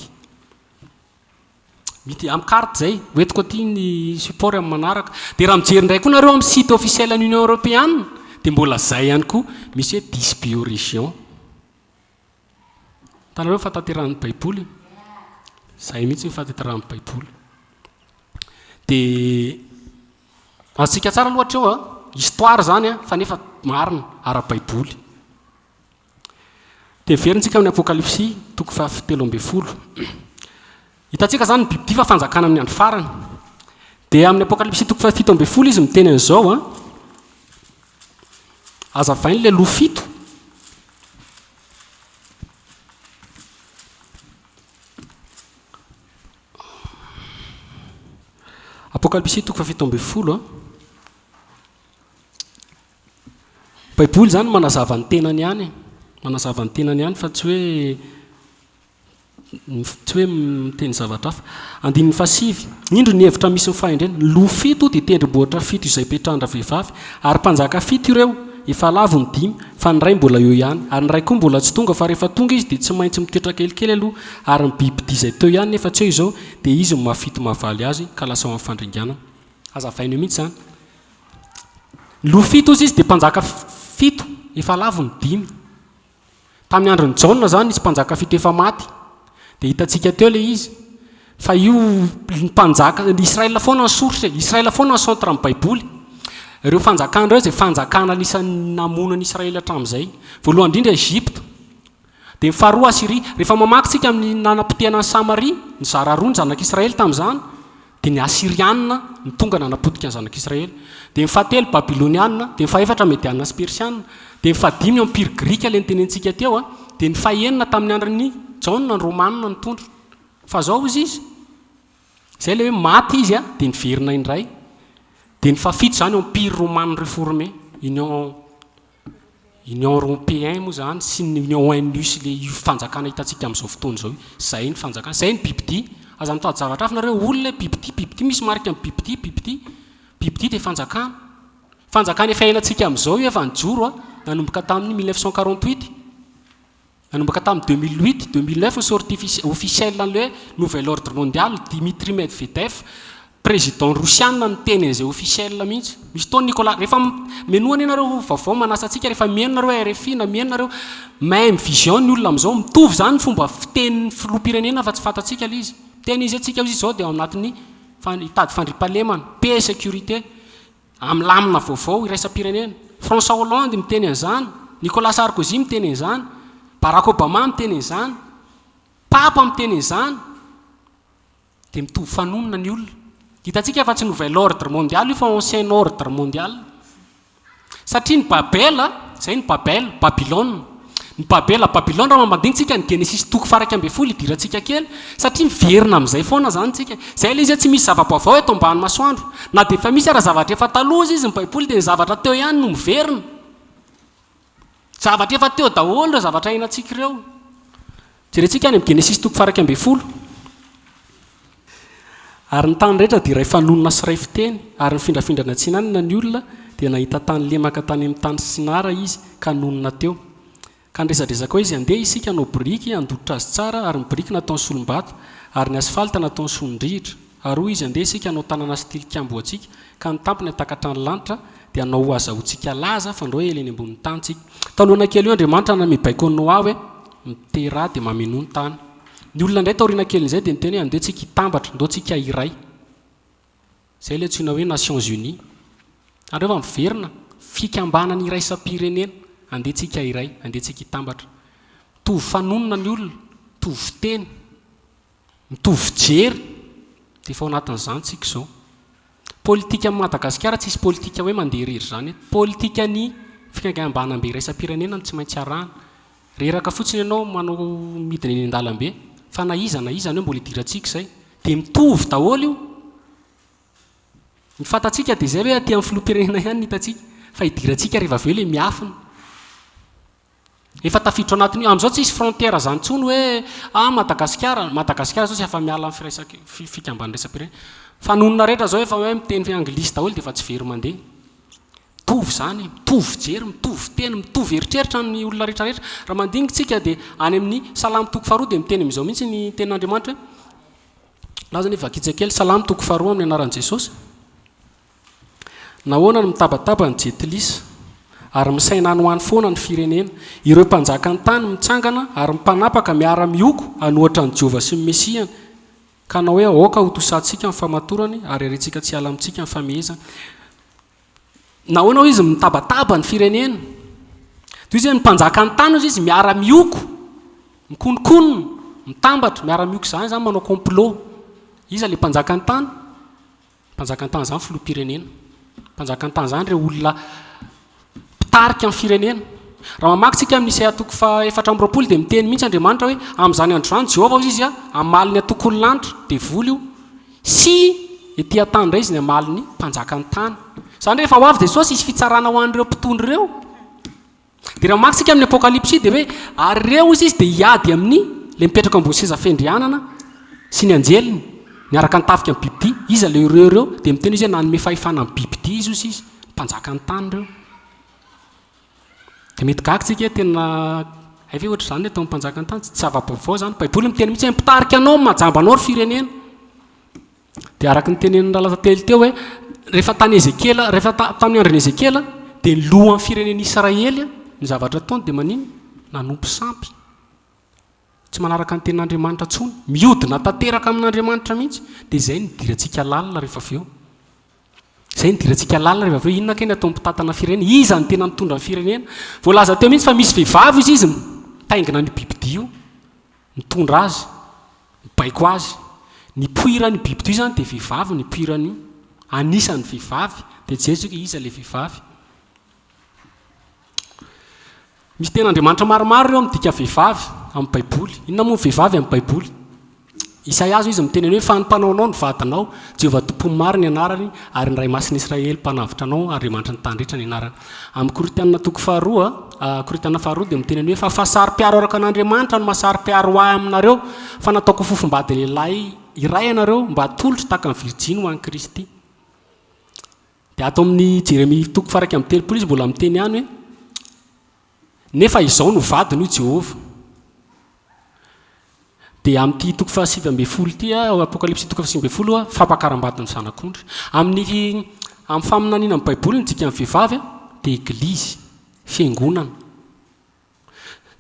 mity amin'ny carte zay hoentiko aty ny support amin'ny manaraka dia raha mijery indray koa nareo amin'ny site officiel ny Union européenne dia mbola zay ihany koa misy hoe 10 biorégion tanareo fahatanteran'ny baiboly zay mihitsy ny fahatanteran'ny baiboly dia antsika tsara loatra eo histoire zany fa nefa marina ara-baiboly dia veryntsika amin'ny apokalypsy toko fa 13 hitantsika zany bibidia fa fanjakana amin'ny andro farany dia amin'ny apokalypsy toko fa 17 izy miteny an'izao azavainy le loha fito apokalypsy toko fa 17 baiboly zany manazava ny tenany ihany fa tsy hoe miteny zavatra hafa andininy fasivy indro ny hevitra misy mifahendrena loha fito dia tendrombohitra fito izay petrahana vehivavy ary mpanjaka fito ireo efa lavo ny 5 fa ny ray mbola eo ihany ary ny ray koa mbola tsy tonga fa rehefa tonga izy dia tsy maintsy mitoetra kelikely aloha ary ny biby dia izay teo ihany nefa tsy eo izao dia izy mafito mahavaly azy ka lasa ao amin'ny fandringana azavainy eo mihitsy zany loha fito izy dia mpanjaka fito efa lavo ny 5 tamin'ny androny Jaona zany nisy mpanjaka fito efa maty dia hitantsika teo le izy fa io mpanjaka Israela foana ny source Israela foana ny centre amin'ny baiboly ireo fanjakana ireo izay fanjakana anisan'ny namonany Israela hatramin'izay voalohany indrindra Egypte dia ny faharoa Asyria rehefa mamaky tsika amin'ny nanam-potehana ny Samaria ny zara roa ny zanak'Israely tamin'izany dia ny Assyrianina ny tonga nanapotika ny zanak'Israely dia ny fahatelo Babylonianina dia ny fahaefatra mediana sy persianina dia ny fahadimy empire grika le nitenentsika teo dia ny fahenina tamin'ny androny jaona ny romanina nitondra fa zao izy zay le hoe maty izy a dia niverina indray dia ny fafito zany empire romanne réformé union européen moa zany sy ny union ONU sy le fanjakana hitantsika amin'izao fotoana zao zay ny fanjakana zay ny bibidi aza mitady zavatra hafa nareo olona bibidi misy marika amin'ny bibidi dia fanjakana efa hainantsika amin'izao io efa nijoro a nanomboka tamin'ny 1948 nanomboka tamin'ny 2008 2009 ny sortie officielle an'le hoe nouvel ordre mondial Dimitri Medvedev président russiana ny teny an'izay officielle mihitsy misy tao Nicolas rehefa menoana ianareo vaovao manasa antsika rehefa mihaino nareo RFI na mihaino nareo même vision ny olona amin'izao mitovy zany fomba fitenin'ny filoha-pirenena fa tsy fantatsika le izy teny izy atsika izy zao dia ao anatin'ny hitady fandripahalemana paix et sécurité amlamina vaovao iraisam-pirenena François Hollande miteny an'izany Nicolas Sarkozy miteny an'izany Barack Obama miteny an'izany Papa miteny an'izany dia mitovy fanonona ny olona hitantsika fa tsy nouvel ordre mondial io fa ancien ordre mondial satria ny Babel zay ny Babylone ny Babylone raha mamandinitsika ny Genesis toko faraka amby folo idirantsika kely satria miverina amin'izay foana zany tsika zay le izy tsy misy zava-baovao eto ambany masoandro na dia efa misy ara zavatra efa taloza izy ny baiboly dia ny zavatra teo ihany no miverina zavatra efa teo daholo ireo zavatra hainantsika ireo jerentsika any amin'ny Genesis toko faraka amby folo ary ny tany rehetra dia iray fanonona sy iray fiteny ary ny findrafindrana tsinanana ny olona dia nahita tany lemaka tany amin'ny tany Sinara izy ka nonona teo ka nresadresaka hoe izy andeha isika hanao biriky andototra azy tsara ary ny biriky nataony solombato ary ny asfalta nataony solondrihitra ary hoy izy andeha isika hanao tanana sy tilikambo atsika ka ny tampony atakatra ny lanitra dia hanao azahotsika laza fa ndreo eleny ambonin'ny tanytsika taloana kely io Andriamanitra namibaiko Noa hoe mitera dia mameno ny tany ny olona indray taoriana kelin'izay dia niteny hoe andehantsika hitambatra ndeontsika iray zay le antsoina hoe Nations Unies andreo fa miverina fikambanany iraisam-pirenena andehantsika iray andehantsika hitambatra mitovy fanonona ny olona mitovy fiteny mitovy fijery dia efa ao anatin'izany tsika izao politika amin'ny Madagasikara tsy isy politika hoe mandeha irery zany politika ny fikambanam-be iraisam-pirenena no tsy maintsy arahana reraka fotsiny ianao manao midina eny an-dalambe fa na iza hoe mbola idirantsika izay dia mitovy daholo io ny fantatsika dia zay hoe aty amin'ny filoha-pirenena ihany ny hitatsika fa idirantsika rehefa avy eo le miafina efa tafiditra anatiny amin'izao tsy isy frontière zany ntsony hoe Madagasikara zao tsy afa miala amin'ny fikambana iraisam-pirenena fanonona rehetra zao efa hoe miteny anglisy daholo dia efa tsy very mandeha mitovy zany mitovy fijery mitovy fiteny mitovy eritreritra ny olona rehetrarehetra raha mandinitsika dia any amin'ny salamy toko faharoa dia miteny amin'izao mihitsy ny tenin'Andriamanitra hoe laza ny vakitsy kely salamy toko faharoa amin'ny anaran'i Jesosy nahoana ny mitabataba ny jetilisa ary misaina any ho any foana ny firenena ireo mpanjaka ny tany mitsangana ary mpanapaka miara-mioko anohatra ny Jehova sy ny Mesiany ka na hoe aoka ho tosantsika amin'ny famatorany ary arentsika tsy ala amintsika amin'ny famehezana nahoana hoe izy mitabataba ny firenena toy izy ny mpanjaka ny tany izy miara-mioko mikonokonona mitambatra miara-mioko zany manao complot iza le mpanjaka ny tany zany filoha-pirenena mpanjaka ny tany zany ireo olona mpitarika amin'ny firenena raha mamakytsika amin'ny Isaia toko fa 4 dia miteny mihitsy Andriamanitra hoe amin'izany andro zany Jehova hozy izy a amaly ny atokony lanitra dia voly io sy ety an-tany indray izy ny amaly ny mpanjaka ny tany zany rehefa ho avy Jesosy isy fitsarana ho an'ireo mpitondra ireo dia raha mamakytsika amin'ny apokalypsy dia hoe ary ireo izy dia hiady amin'ny le mipetraka ambony seza fendrianana sy ny anjeliny miaraka nitafika amin'ny bibidi izy le ireo dia miteny izy hoe nanome fahefana amin'ny bibidi izy mpanjaka ny tany ireo dia mety gagitsika tena ve ohatra zany atao mpanjaka ny tany tsy zava-baovao zany baiboly miteny mihitsy hoe mitarika anao majamba anao ry firenena dia araka ny tenenin'ny ralatantely teo hoe rehefa tamin'ny andron'i Ezekela dia ny lohan'ny firenena Israely ny zavatra ataony dia manino nanompo sampy tsy manaraka ny tenin'Andriamanitra ntsony miodina tanteraka amin'Andriamanitra mihitsy dia izay nidirantsika lalina rehefa avy eo inona keny atao mpitatana firenena iza ny tena mitondra ny firenena voalaza teo mihitsy fa misy vehivavy izy mitaingina ny bibidi io mitondra azy mibaiko azy ny poirany bibidi io zany dia vehivavy ny poirany anisan'ny vehivavy dia jery iza le vehivavy misy ten'Andriamanitra maromaro ireo midika vehivavy amin'ny Baiboly. Inona moa vehivavy amin'ny Baiboly? Isaiazo izy miteny hoe fanompanaonao ny vatanao, Jehovah tompony maro ny anarany ary ny ray masina Israely mpanavitra anao, Andriamanitra ny tandritra ny anarany. Amin'ny Korintana toko Korintana faharoa dia miteny hoe fa fasary-piaro araka an'Andriamanitra no masary-piaro ahy aminareo, fa nataoko fofombady lehilahy iray ianareo mba hatolotra tahaka ny Virjiny ho an'i Kristy. Dia ato amin'ny Jeremia toko faraka amin'ny telopolo izy mbola miteny ihany hoe nefa izao no vadiny io Jehovah. Dia amin'ity toko fahasivy ambin'ny folo ity Apokalipsy toko fahasivy ambin'ny folo fampakaram-bady ny zanak'ondry. Amin'ny faminaniana amin'ny Baiboly ny dika amin'ny vehivavy dia eglizy, fiangonana.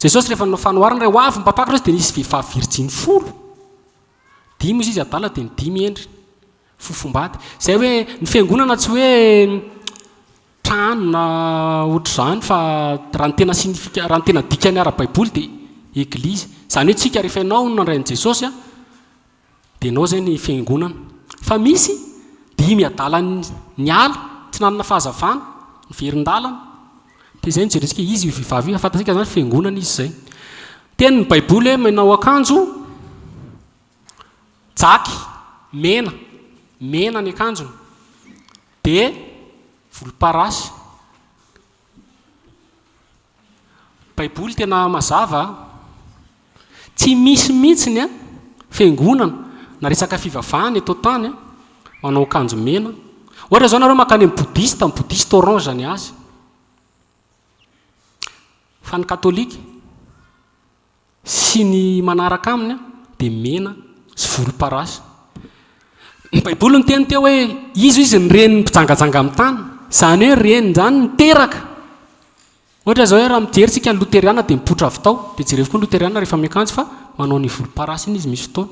Jesosy rehefa nanao fanoharana ho avy mipapaka dia nisy vehivavy Virjiny 10. 10 izy adala dia ny 10 endry fofombady. Izay hoe ny fiangonana tsy hoe trano na ohatr'izany fa raha ny tena dikany ara-Baiboly dia eglizy. Izany hoe tsika rehefa ianao no nandrain'i Jesosy dia ianao izay ny fiangonana. Fa misy 5 adala ny ala tsy nanana fahazavana, ny verin-dalana. Dia izay no jerentsika izy io vehivavy io, afantatsika izany fiangonana izy izay. Teny ny Baiboly hoe manao akanjo jaky mena, mena ny akanjony dia volomparasy. Baiboly tena mazava tsy misy mihitsiny fiangonana na resaka fivavahana eto tany manao akanjo mena. Ohatra zao nareo makany amin'ny bodista orange ny azy. Fa ny katolika sy ny manaraka aminy dia mena sy volomparasy. Ny Baiboly ny teny teo hoe izy ny reniny mpijangajanga amin'ny tany, izany hoe reniny zany niteraka. Ohatra zao hoe raha mijeritsika ny loteriana dia mipotra avy tao, dia jerevy koa ny loteriana rehefa miakanjo fa manao ny volomparasy iny izy misy fotoana.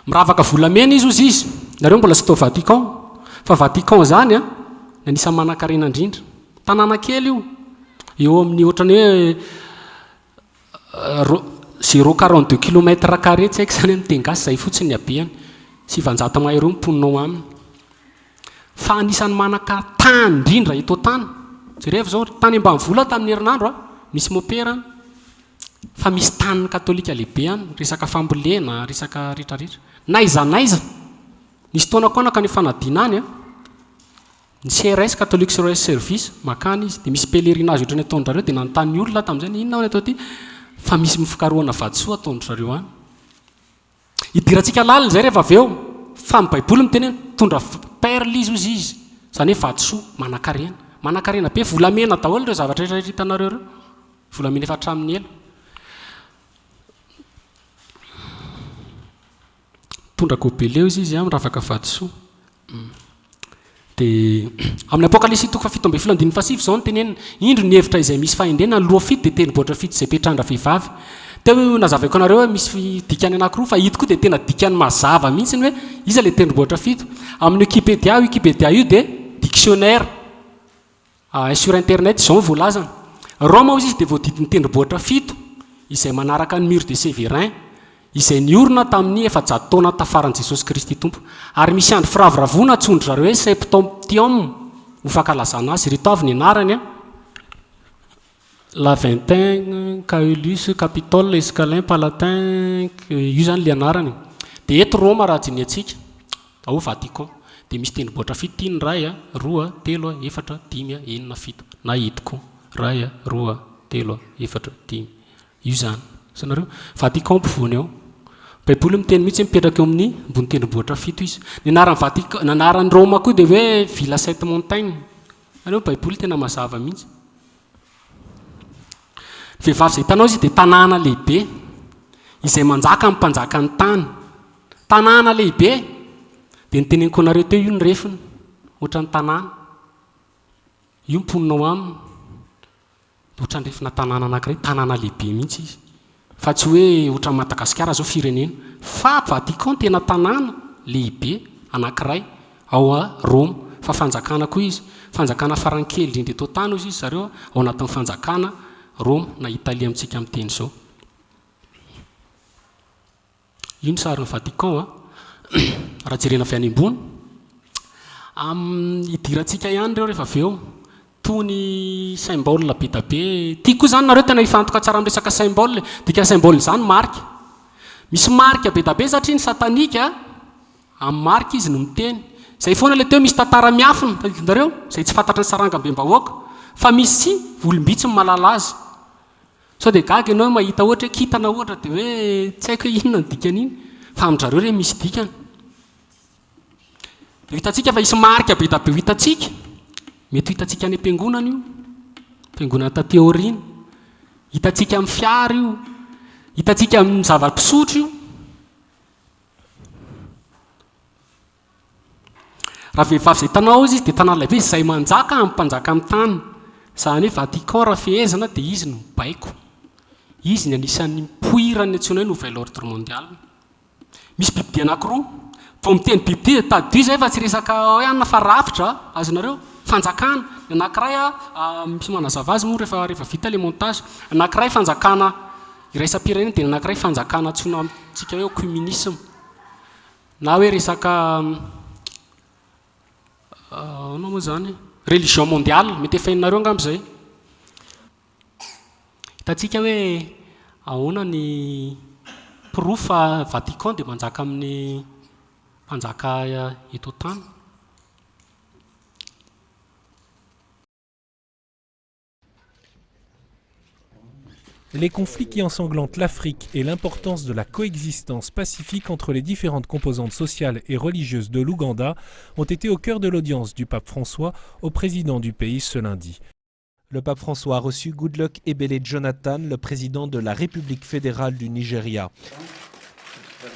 Miravaka volamena izy. Nareo mbola tsy tao Vatican, fa Vatican zany anisany manan-karena indrindra. Tanàna kely io, eo amin'ny ohatran'ny hoe 0,42 km carré, tsy haiko izany amin'ny teny gasy, izay fotsiny ny habeany, 700 mahery mponina aminy. Fa anisany manan-tany indrindra eto tany. Jerevy zao tany ambanivola tamin'ny herinandro misy mopera, fa misy tanin'ny katolika lehibe any, resaka fambolena, resaka rehetrarehetra. Naiza nisy taona koa nakany fanadina any ny CRS Catholic Service makany izy, dia misy pèlerinage ohatrany ataon'zareo dia nanontany olona tamin'izay ny inona atao ty fa misy mifikarohana vadisoa ataon'zareo any. Idirantsika lalina zay rehefa avy eo, fa ny Baiboly miteny tondra perle izy izany hoe vadisoa manan-karena be. Volamena daholo ireo zavatra rehetra hitanareo ireo, volamena efa hatramin'ny ela. Tondra gobeleo izy miravaka vadisoa. Dia amin'ny Apokalipsy toko 7:7 zao tenenina indro ny hevitra izay misy fahendrena ny loha fito dia tendrombohitra fito izay petrandra vehivavy. Teo nazavako anareo hoe misy dikany anankiroa, fa hito koa dia tena dikany mazava mihitsy hoe iza ilay tendrombohitra fito. Amin'ny Wikipédia io dia dictionnaire sur internet izao voalazana. Roma izy dia voadidin'ny tendrombohitra fito izay manaraka ny mur de Séverin izay niorina tamin'ny 400 taona tafaran'i Jesosy Kristy tompo. Ary misy andro firavoravoana tsondry zareo hoe septemtium ho fankalazana azy. Ireto avy ny anarany Laventin, Caulus, Capitole, Escalin, Palatin, io zany le anarany. Dia eto Roma raha jiny atsika ao Vatican dia misy tendrombohitra fito: 1, 2, 3, 4, 5, 6, 7 na hito koa 1, 2, 3, 4, 5. Io zany sanareo Vatican mpivoany ao. Baiboly miteny mihitsy mipetraka eo amin'ny ambony tendrombohitra fito izy. Ny anaran'ny Roma koa dia hoe Villa Sept Montagnes. Anao Baiboly tena mazava mihitsy. Vehivavy izay hitanao izy dia tanàna lehibe izay manjaka amin'ny mpanjaka ny tany. Tanàna lehibe dia niteneniko anareo teo io ny refiny ohatran'ny tanàna. Io mponinao aminy ohatran'ny refina tanàna anankiray, tanàna lehibe mihitsy izy. Fa tsy hoe ohatran'ny Madagasikara zao firenena, fa Vatican tena tanàna lehibe anankiray ao a Roma. Fa fanjakana koa izy, fanjakana farankely indrindra eto tany izy zareo ao anatin'ny fanjakana Roma na Italia amintsika amin'ny teny zao. Io ny sarin'ny Vatican raha jerena avy any ambony. Idirantsika ihany ireo rehefa avy eo tony symbole be da be tia koa zany nareo tena ifantoka tsara amresaka symbole dika symbole zany marika misy marika be da be satria ny satanika amin'ny marika izy no miteny zay foana le teo misy tantara miafina tadidareo zay tsy fantatra ny saranga be mbahoaka fa misy olombitsy ny malala azy sao de gaga ianao mahita ohatra hoe kitana ohatra de hoe tsy haiko hoe inona ny dikan'iny fa amindrareo re misy dikany de hitantsika fa isy marika be da be ho hitantsika mety ho hitantsika any am-piangonana io fiangonana tateorina hitantsika amin'ny fiara io hitantsika amin'ny zava-pisotro io raha vehivavy zay tanao izy dia tanàna lehibe izay manjaka amin'ny mpanjaka amin'ny tany zany hoe Vatican raha fehezana dia izy no baiko izy ny anisan'ny mpoirany antsoina hoe nouvel ordre mondial misy bibidia anankiroa vao miteny bibidia tadidio zay fa tsy resaka hoe anina fa rafitra azonareo fanjakana ny anankiray misy manazava azy moa rehefa vita le montage anankiray fanjakana iraisam-pirenena dia anankiray fanjakana antsoina amintsika hoe communisme na hoe resaka anao moa zany religion mondiale mety efa hainareo angambo zay hitantsika hoe ahoana ny profa Vatican dia manjaka amin'ny mpanjaka eto tany. Les conflits qui ensanglantent l'Afrique et l'importance de la coexistence pacifique entre les différentes composantes sociales et religieuses de l'Ouganda ont été au cœur de l'audience du pape François au président du pays ce lundi. Le pape François a reçu Goodluck Ebele Jonathan, le président de la République fédérale du Nigeria.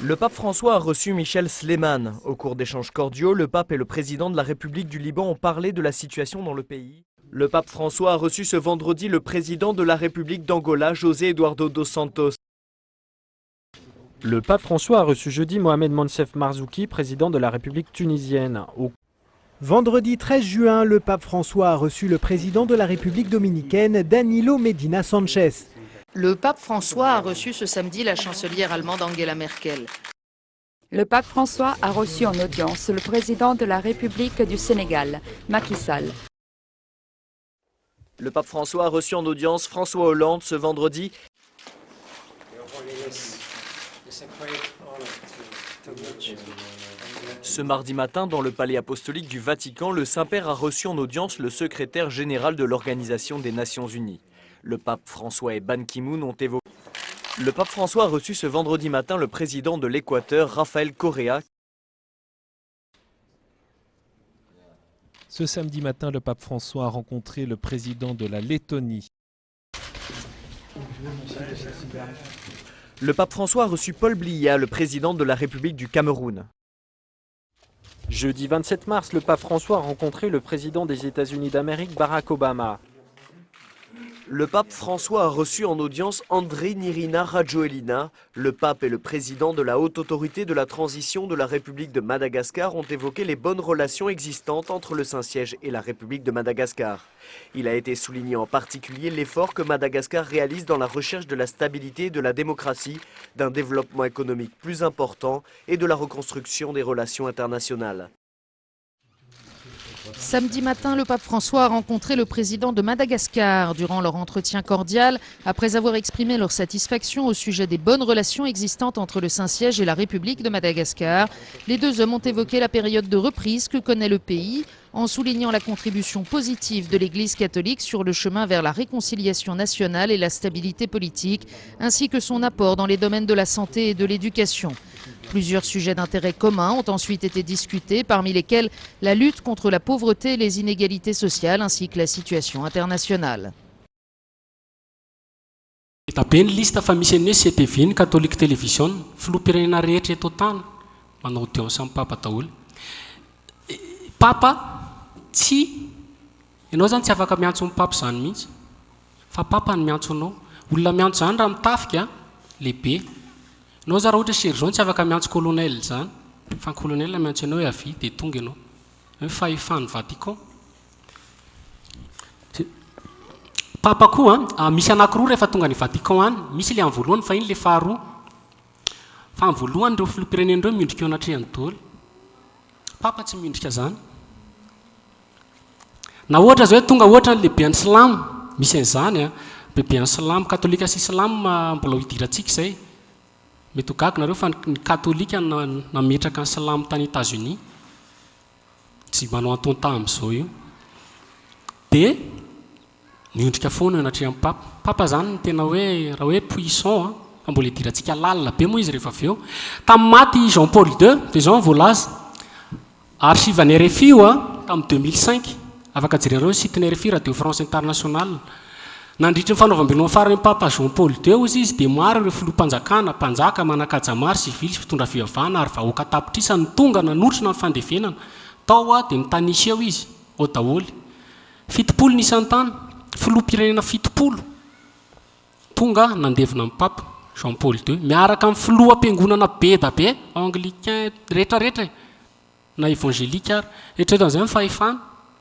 Le pape François a reçu Michel Sleiman. Au cours d'échanges cordiaux, le pape et le président de la République du Liban ont parlé de la situation dans le pays. Le pape François a reçu ce vendredi le président de la République d'Angola, José Eduardo dos Santos. Le pape François a reçu jeudi Mohamed Monsef Marzouki, président de la République tunisienne. Vendredi 13 juin, le pape François a reçu le président de la République dominicaine, Danilo Medina Sanchez. Le pape François a reçu ce samedi la chancelière allemande Angela Merkel. Le pape François a reçu en audience le président de la République du Sénégal, Macky Sall. Le pape François a reçu en audience François Hollande ce vendredi. Ce mardi matin, dans le palais apostolique du Vatican, le Saint-Père a reçu en audience le secrétaire général de l'Organisation des Nations Unies. Le pape François et Ban Ki-moon ont évoqué. Le pape François a reçu ce vendredi matin le président de l'Équateur, Rafael Correa. Ce samedi matin, le pape François a rencontré le président de la Lettonie. Le pape François a reçu Paul Biya, le président de la République du Cameroun. Jeudi 27 mars, le pape François a rencontré le président des États-Unis d'Amérique, Barack Obama. Le pape François a reçu en audience André Nirina Rajoelina. Le pape et le président de la Haute Autorité de la Transition de la République de Madagascar ont évoqué les bonnes relations existantes entre le Saint-Siège et la République de Madagascar. Il a été souligné en particulier l'effort que Madagascar réalise dans la recherche de la stabilité et de la démocratie, d'un développement économique plus important et de la reconstruction des relations internationales. Samedi matin, le pape François a rencontré le président de Madagascar. Durant leur entretien cordial, après avoir exprimé leur satisfaction au sujet des bonnes relations existantes entre le Saint-Siège et la République de Madagascar, les deux hommes ont évoqué la période de reprise que connaît le pays, en soulignant la contribution positive de l'Église catholique sur le chemin vers la réconciliation nationale et la stabilité politique, ainsi que son apport dans les domaines de la santé et de l'éducation. Plusieurs sujets d'intérêt commun ont ensuite été discutés, parmi lesquels la lutte contre la pauvreté et les inégalités sociales, ainsi que la situation internationale. Be ny lista fa misy an'e CTV ny Catholic Television filoham-pirenena rehetra eto tany manao audience amin'ny papa daholo. Papa tsy ianao zany tsy afaka miantso ny papa zany mihitsy fa papa ny miantso anao. Olona miantso zany raha mitafika lehibe. Anao za raha ohatra sergent tsy afaka miantso colonel zany fa ny colonel miantso anao hoe avy dia tonga ianao. Hoe fahefany Vatican. Papa koa misy anankiroa rehefa tonga ny Vatican any, misy le amin'ny voalohany fa iny le faharoa. Fa amin'ny voalohany ireo filoham-pirenena ireo miondrika eo anatrehany daholo. Papa tsy miondrika zany. na ohatra zao hoe tonga ohatra ny lehibean'ny silamo misy an'izany a bebean'ny silamo katolika sy silamo mbola hidirantsika izay mety ho gaga nareo fa ny katolika nametraka ny silamo tany États-Unis tsy manao antonta amin'izao io dia niondrika foana anatrehan'ny papa zany ny tena hoe raha hoe puissant fa mbola hidirantsika lalina be moa izy rehefa avy eo tamin'ny maty Jean Paul II dia zao voalaza archive ny RFI io tamin'ny 2005 afaka jerenareo site ny RFI Radio France Internationale nandritra ny fanaovam-belona farany papa Jean Paul II izy dia maro ireo filoham-panjakana mpanjaka manakaja maro sivily sy fitondra fivavahana ary vahoaka tapitrisa ny tonga nanotrona ny fandevenana tao dia nitanisy eo izy ao daholy 70 nisan-tany filoham-pirenena 70 tonga nandevina amin'ny papa Jean Paul II miaraka amin'ny filoham-piangonana be da be anglicain rehetrarehetra na évangélika ary eritreretan'izay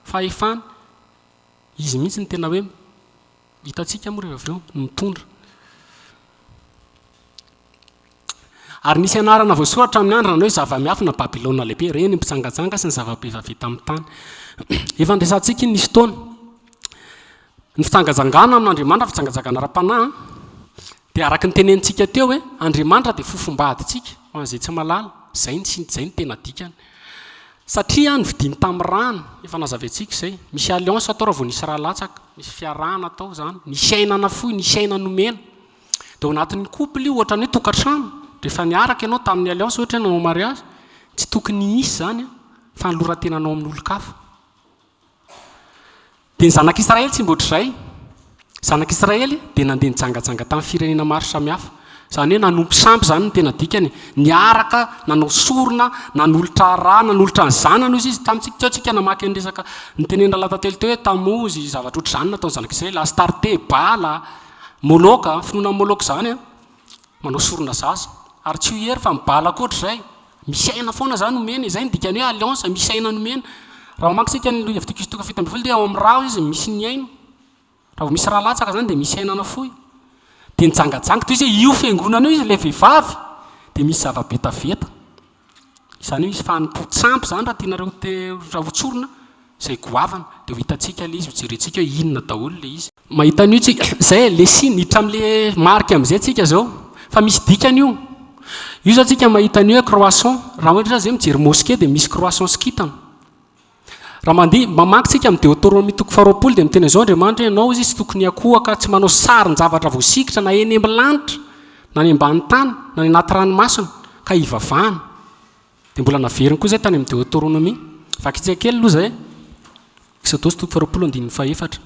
fahefana izy mihitsy ny tena hoe hitantsika moa rehefa avreo mitondra ary nisy anarana voasoratra amin'ny andrina hoe zava-miafina Babilôna lehibe reny mpitsangajanga sy ny zava-behivavy vita amin'ny tany efa andresantsika nisy taona ny fitsangajangana amin'Andriamanitra fitsangajangana ara-panahy dia araka ny tenentsika teo hoe Andriamanitra dia fofombaditsika ho an'izay tsy malala zay ny tena dikany satria nividiny tamin'ny rano efa nazaventsika izay misy alliance atao raha vao nisy raha latsaka misy fiarahana atao zany nisy ainana fohy nisy aina nomena dia ao anatin'ny couple io ohatra ny hoe tokantrano rehefa niaraka ianao tamin'ny alliance ohatra nanao mariage tsy tokony hisy zany fa ny lorantenanao amin'ny olo-kafa dia ny zanak'Israely tsy mboatr'izay zanak'Israely dia nandeha nijangajanga tamin'ny firenena maro samihafa zany hoe nanompo sampy zany ny tena dikany niaraka nanao sorona nanolotra raha nanolotra ny zanany izy tamintsika teo tsika namaky ny resaka nitenena latatelo teo hoe tamozy zavatra ohatr'izany nataony zanak'Israely Astarte Bala Moloka finoana Moloka zany manao sorona zaza ary tsy ho hery fa mibalaka ohatr'izay misy aina foana zany nomena izay ny dikany hoe alliance misy aina nomena raha mankitsika ny Leviticus 7:7 dia ao amin'ny raha izy misy ny aina raha vao misy raha latsaka zany dia misy ainana fohy dia nijangajanga toy izy hoe io fiangonana io izy ilay vehivavy dia misy zava-betaveta izany hoe misy fanompo-tsampy zany raha tianareo raha hotsorona izay goavana dia ho hitantsika ilay izy ho jerentsika hoe inona daholo ilay izy mahita an'io tsika izay le siny hitra amin'ilay marika amin'izay tsika zao fa misy dikany io zao tsika mahita an'io hoe croissant raha ohatra zay mijery mosquée dia misy croissant skitana raha mandeha mamakytsika amin'ny Deutéronomie 2:20 dia miteny izao Andriamanitra ianao izy tsy tokony akohaka tsy manao sarin-javatra voasikitra na eny amin'ny lanitra na ny ambany tany na ny anaty ranomasina ka hivavahana dia mbola naveriny koa zay tany amin'ny Deutéronomie vakitsika kely aloha zay Exodus 2:4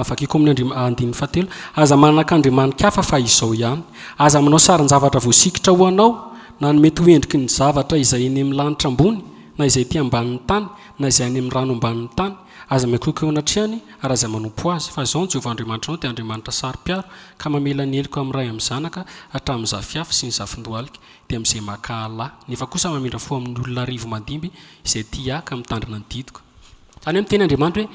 vakiko amin'ny 9:7 aza manak'andriamanikafa fa izao ihany aza manao sarin-javatra voasikitra ho anao na ny mety ho endriky ny zavatra izay eny amin'ny lanitra ambony na izay ty ambanin'ny tany na izay any amin'ny rano ambanin'ny tany aza miakoka eo anatrehany ary aza manompo azy fa zao ny Jehovah Andriamanitra anao dia Andriamanitra saro-piaro ka mamela ny heliko amin'ny ray amin'ny zanaka hatramin'ny zafiafy sy ny zafindohalika dia amin'izay makahala nefa kosa mamindra fo amin'ny olona arivo mandimby izay tia ka mitandrina ny didiko zany hoe miteny Andriamanitra hoe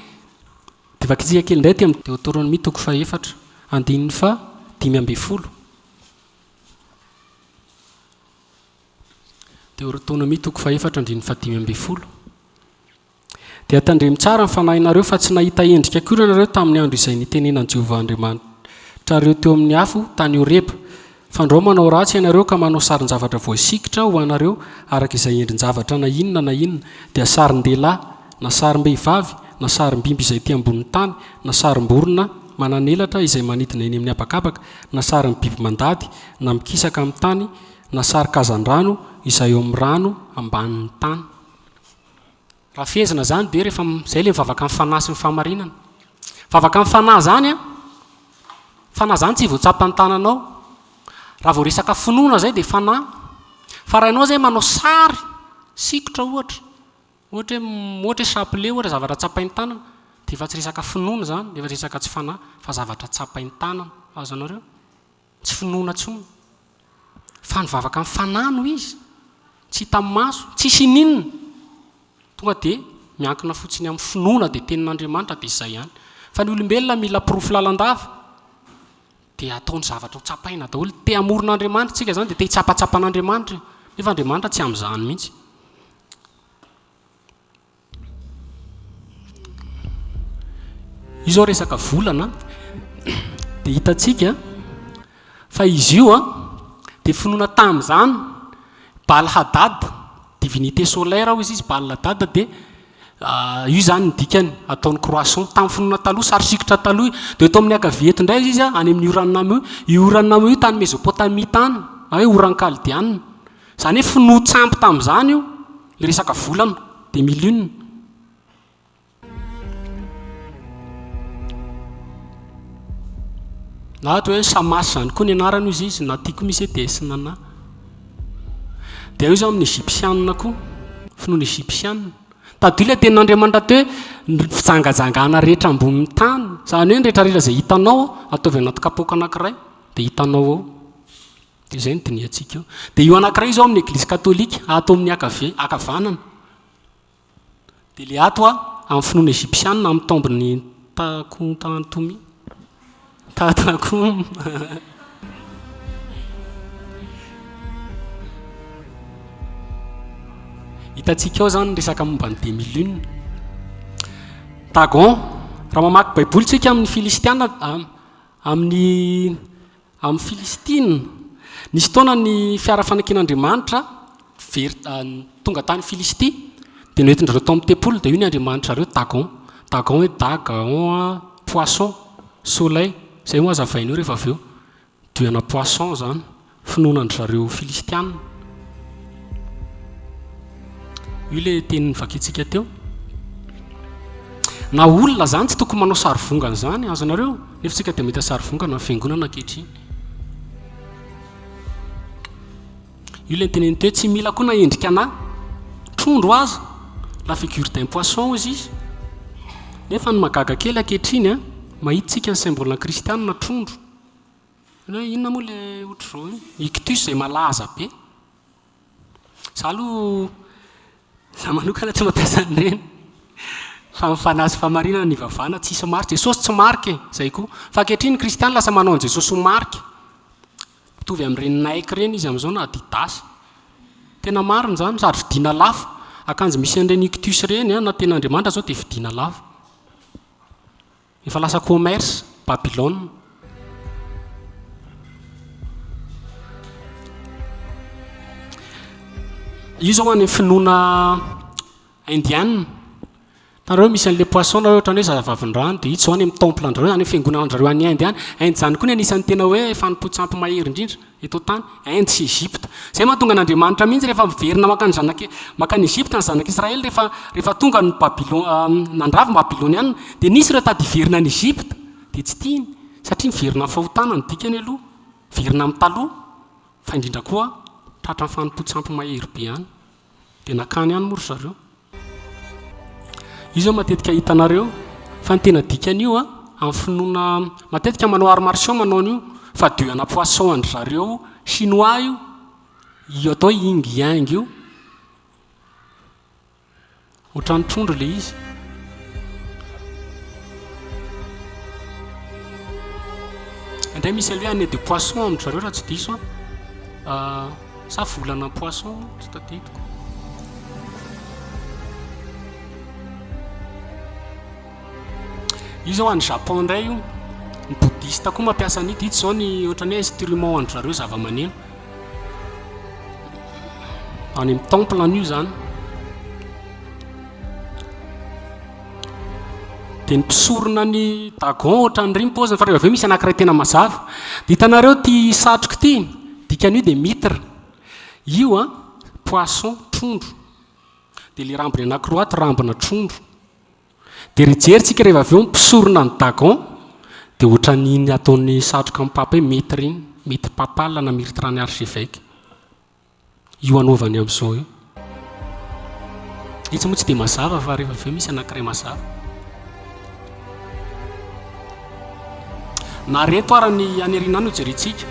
dia vakitsika kely indray ty amin'ny Deutéronomie 2:4 andininy fa 5:10 Deutéronomie 2:4 dia tandremy tsara ny fanahinareo fa tsy nahita endrika koa ianareo tamin'ny andro izay nitenenan'i Jehovah Andriamanitra reo teo amin'ny afo tany Horeba fandreo manao ratsy ianareo ka manao sarin-javatra voasikitra ho anareo araka izay endrin-javatra na inona dia sarin-dehilahy na sarim-behivavy na sarim-bimby izay ty ambonin'ny tany na sarim-borona mananelatra izay manidina eny amin'ny abakabaka na sarin'ny biby mandady na mikisaka amin'ny tany na sary-kazan-drano izay eo amin'ny rano ambanin'ny tany raha fehezina zany dia rehefa zay le mivavaka amin'ny fanahy sy ny fahamarinana vavaka amin'ny fanahy zany fanahy zany tsy voatsapany tananao raha vao resaka finoana zay dia fanahy fa raha ianao zay manao sary sikotra ohatra hoe chapelet ohatra zavatra tsapain'ny tanana dia efa tsy resaka finoana zany dia efa tsy resaka tsy fanahy fa zavatra tsapain'ny tanana azonareo tsy finoana tsony fa nivavaka amin'ny fanahy no izy tsy hita amin'ny maso tsy sininina tonga dia miankina fotsiny amin'ny finoana dia tenin'Andriamanitra dia izay ihany fa ny olombelona mila pirofo lalandava dia ataony zavatra ho tsapaina daholo te hamoron'Andriamanitra tsika zany dia te hitsapatsapan'Andriamanitra nefa Andriamanitra tsy amin'izany mihitsy io zao resaka volana dia hitantsika fa izy io dia finoana tamin'izany Baal Hadad, divinité solaire izy Baal Hadad, dia io zany ny dikany ataony croissant tamin'ny finoana taloha, sary sikotra taloha, dia atao amin'ny akaveto indray izy any amin'ny Uranam io Uranam io tany Mésopotamie tany hoe Oran-Kaldiana, zany hoe finoa tsampy tamin'izany io le resaka volana dia milionina. Na ohatra hoe Samas zany koa ny anarany izy na tiako misy dia sy nana. Dia io zao amin'ny Egyptianina koa, finoana Egyptianina. Tadilo ilay tenin'Andriamanitra teo hoe fijangajangana rehetra ambonin'ny tany, zany hoe rehetrarehetra izay hitanao ataovy anaty kapoaka anankiray dia hitanao ao. Dia izay ny diniantsika eo. Dia io anankiray zao amin'ny Eglise Katolika ato amin'ny akavanana. Dia ilay ato amin'ny finoana Egyptianina amin'ny tombony Takontatomi. Tatakom. Hitantsika ao zany resaka momba ny demi-lune. Dagon, raha mamaky baiboly tsika amin'ny Filistiana, amin'ny Filistine, nisy taona ny fiara fanakin'Andriamanitra tonga tany Filistia, dia noentin'ireo tao amin'ny tempolo, dia io ny Andriamanitra reo Dagon. Dagon hoe Dagon, poisson, soleil. Zay moa azavainio rehefa avy eo diana poisson zany finoanandry zareo Filistiana. Io le tenin'ny vakitsika teo. Na olona zany tsy tokony manao sarivongana zany, azonareo nefa tsika dia mety sarivongana amin'ny fiangonana ankehitriny. Io le teneny teo tsy mila koa na endrika ana trondro aza la figure d'un poisson izy. Nefa ny magaga kely ankehitriny mahitsika ny symbole kristianina trondro. Inona moa le ohatr' izao ictus izay malaza be. Za aloha za manokana tsy mampiasa an'ireny. Fa mifanazy famarinana ny vavana tsisy marika. Jesosy tsy marika zay koa. Fa ankehitriny ny kristianina lasa manao ny Jesosy ho marika. Mitovy amin'ireny Nike ireny izy amin'izao na Adidas. Tena marina zany sady vidiana lafo. Akanjo misy an'ireny ictus ireny na ten'Andriamanitra zao dia vidiana lafo. Efa lasa commerce Babylone. Io zao any finoana indienne. Tanareo misy an'ilay poisson nareo ohatran'ny hoe zava-vavindrano, dia ito zao any amin'ny temple andrareo, any amin'ny fiangonanandrareo any Inde any. Inde zany koa ny anisan'ny tena hoe fanompo-tsampy mahery indrindra eto tany, Inde sy Egypte. Zay mahatonga n'Andriamanitra mihitsy rehefa miverina makany Egypte ny zanak'Israely rehefa tonga ny nandravy Babyloniana, dia nisy ireo tady verina any Egypte dia tsy tiany satria miverina amin'ny fahotana ny dikany aloha, verina amin'ny taloha, fa indrindra koa tratra ny fanompo-tsampy mahery be any dia nakany any mory zareo. Io zao matetika hitanareo fa ny tena dikan'io amin'ny finoana matetika manao arts martiaux manao an'io, fa diana poisson andry zareo chinois io atao yin yang io ohatran'ny trondro le izy. Indray misy aloha année de poisson amindry zareo raha tsy diso sa volana poisson tsy tadidiko. Io zao any Japon indray io, ny bouddhiste koa mampiasa an'ito, ito zao ny ohatran'ny hoe instrument andry zareo zava-maneno. Any amin'ny temple an'io zany. Dia ny mpisorona ny Dagon ohatran'ny rimy paoziny, fa rehefa avy eo misy anankiray tena mazava. Dia hitanareo ty satroka ty, dikan'io dia mitre. Io poisson trondro. Dia le rambony anankiroa ty rambona trondro. Dia rejerytsika rehefa avy eo mpisorona ny Dagon dia ohatran'iny ataon'ny satroka amin'ny papa hoe mitre iny, mitre papal na mitre ny archevêque. Io anaovany amin'izao io. Itsy moa tsy dia mazava fa rehefa avy eo misy anankiray mazava. Na reto ara ny aneriana any ho jerentsika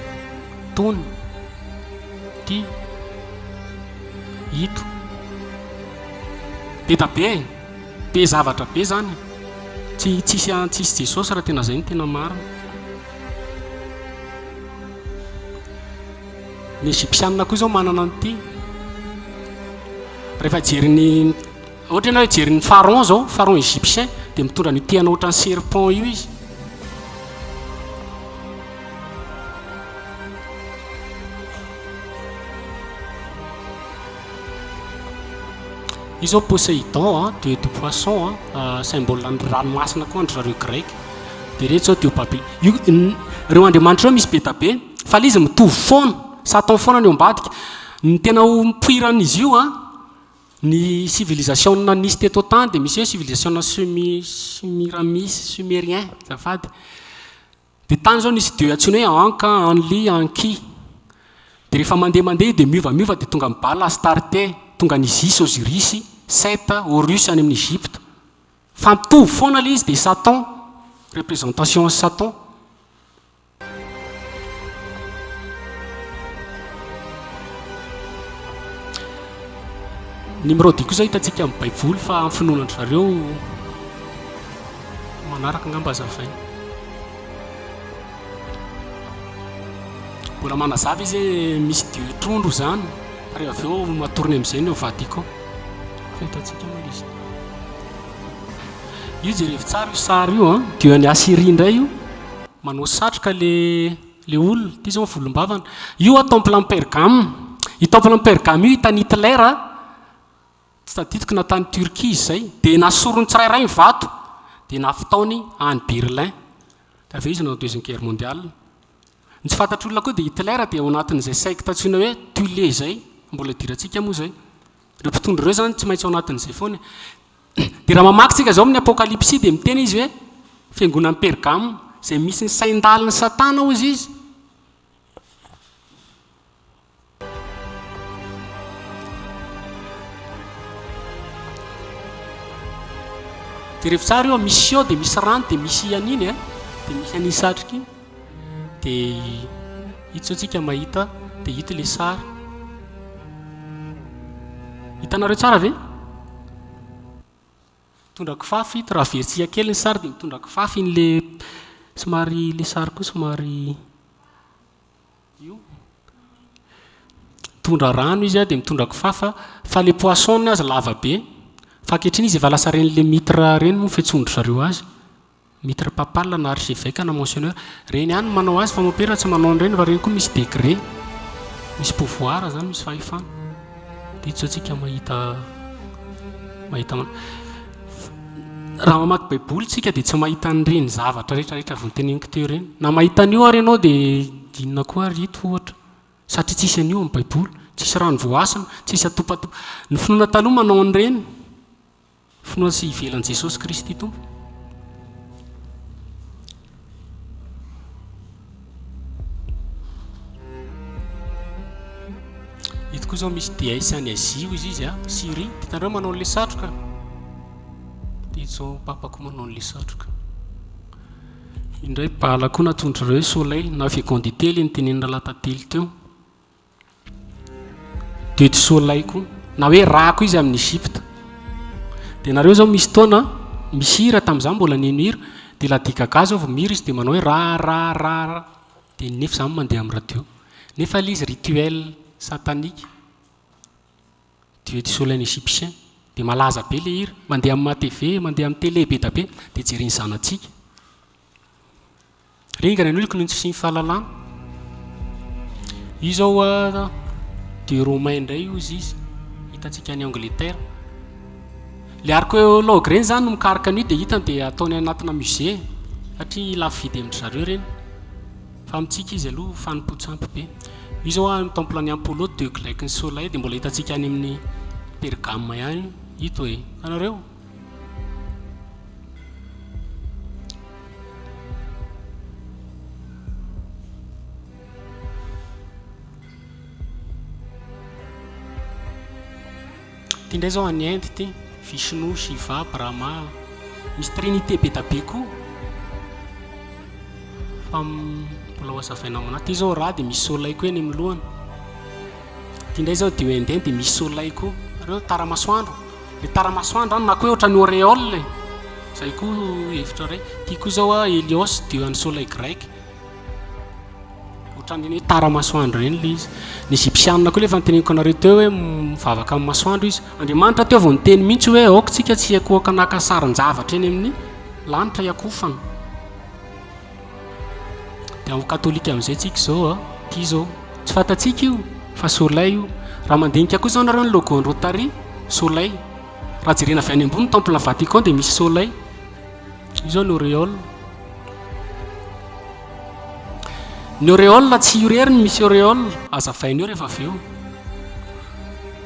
tony ty ito be zavatra be zany, tsisy Jesosy raha tena zay ny tena marina. Ny Egyptianina koa zao manana an'ity. Rehefa jeriny ohatra ianao hoe jeriny pharaon zao, pharaon égyptien, dia dia mitondra ny tiana ohatran'ny serpent io izy. Io zao Poséidon, dieu du poisson, symbole ny ranomasina koa andry zareo grec. Dia reto zao dieu Babylone. Io reo andriamanitra reo misy be da be, fa ilay izy mitovy foana, Satan foana ny eo ambadika. Ny tena mipoiran'izy io ny civilisation nisy teto tany dia misy hoe civilisation sumérien zafady. Dia tany zao nisy dieu antsoina hoe Anka, Anli, Anki. Dia rehefa mandeha dia miova dia tonga mibala Astarte, tonga Isis, Osiris, Set, Horus any amin'ny Egypte. Fa mitovy foana ilay izy dia Satan, représentation Satan. Nimrody koa zao hitantsika amin'ny Baiboly fa amin'ny finoanandry zareo manaraka angamba azafaina. Mbola manazava izy misy dieu trondro zany, ary avy eo matorony amin'izay ny Vatican. Fa hitantsika moa izy. Io jerevy tsara io sary io, dieu any Assyrie indray io, manao satroka le olona, ty zao volombavana. Io temple en Pergame. Io temple en Pergame io hitan'ny Hitler, tsy tadidiko natany Turquie izay, dia nasorony tsirairay ny vato, dia nafitaony any Berlin. Dia avy eo izy nanao deuxième guerre mondiale. Ny tsy fantatr'olona koa dia Hitler dia ao anatin'izay secte antsoina hoe Thule izay, mbola idirantsika moa izay. Ireo mpitondra ireo zany tsy maintsy ao anatin'izay foana. Dia raha mamakintsika izao amin'ny Apocalypse dia miteny izy hoe fiangonan'ny Pergame izay misy ny sain-daliny Satana hozy izy. Dia rehefa tsara io misy eo dia misy rano dia misy aniny dia misy aniny satroka iny. Dia hita zao tsika mahita dia hita ilay sary. Hitanareo tsara ve? Mitondra kifafa hita raha versika kely ny sary dia mitondra kifafa iny le somary le sary koa somary io. Mitondra rano izy dia mitondra kifafa fa le poisson azy lava be. Fa ankehitriny izy efa lasa ren'le mitra reny moa fiantsondro zareo azy. Mitra papal na archevêque na monseigneur. Reny ihany manao azy fa mopera tsy manao an'ireny fa reny koa misy degré. Misy pouvoir zany, misy fahefana. Dia ito zao tsika mahita raha mamaky Baiboly tsika dia tsy mahita an'ireny zavatra rehetrarehetra vao noteneniko teo ireny. Na mahita an'io ary ianao dia dinona koa rito ohatra. Satria tsisy an'io amin'ny Baiboly, tsisy rano voasana, tsisy atopatopa. Ny finoana taloha manao an'ireny. Finoana sy ivelan'i Jesosy Kristy tompo. Ito koa zao misy déesse any Asie izy izy Syrie. Hitanareo manao an'ilay satroka. Dia ito zao papako manao an'ilay satroka. Indray bala koa natondra ireo soleil na fécondité ilay notenenina latately teo. Dieu du soleil koa na hoe rako izy amin'ny Egypte. Dia nareo zao misy taona misy hira tamin'izany mbola neno hira dia ladika zao vao mihira izy dia manao hoe ra dia nefa izany mandeha amin'ny radio. Nefa ilay izy rituel satanique Dieu du soleil égyptien dia malaza be ilay hira, mandeha amin'ny TV, mandeha amin'ny télé be da be dia jereny zanatsika. Ringana ny oloko no tsy fahalalana. Io zao dieu romain indray io izy hitantsika any Angleterre. Le archéologue reny zany no mikarika an'io dia hitany dia ataony anatina musée satria lafo vidy amin'ny zareo reny. Fa amintsika izy aloha fanimpotsampy be. Io zao amin'ny temple any Apollo dieu grec ny soleil dia mbola hitantsika any amin'ny Pergame ihany. Ito hoe anareo. Ty indray zao any Inde ty Vishnu, Shiva, Brahma, misy trinité be da be koa. Fa mbola hoazavaina amina. Ty zao raha dia misy soleil koa eny amin'ny lohany. Ty indray zao dieu indien dia misy soleil koa. Reo taramasoandro. Le taramasoandro na koa ohatran'ny auréole. Zay koa hevitra ray. Ty koa zao Hélios, dieu an'ny soleil grec. Ohatran'ny hoe taramasoandro reny le izy. Ny Egyptianina koa le efa noteneniko anareo teo hoe mivavaka amin'ny masoandro izy. Andriamanitra teo vao niteny mihitsy hoe aoka tsika tsy akoaka naka sarin-javatra eny amin'ny lanitra iakofana. Dia amin'ny katolika amin'izay tsika zao ity zao tsy fantatsika io fa soleil io. Raha mandinika koa zao nareo ny logo-ny Rotary soleil. Raha jerena avy any ambony temple Vatican dia misy soleil. Io zao ny auréole. Ny auréole tsy io rery ny misy auréole azavaina eo rehefa avy eo.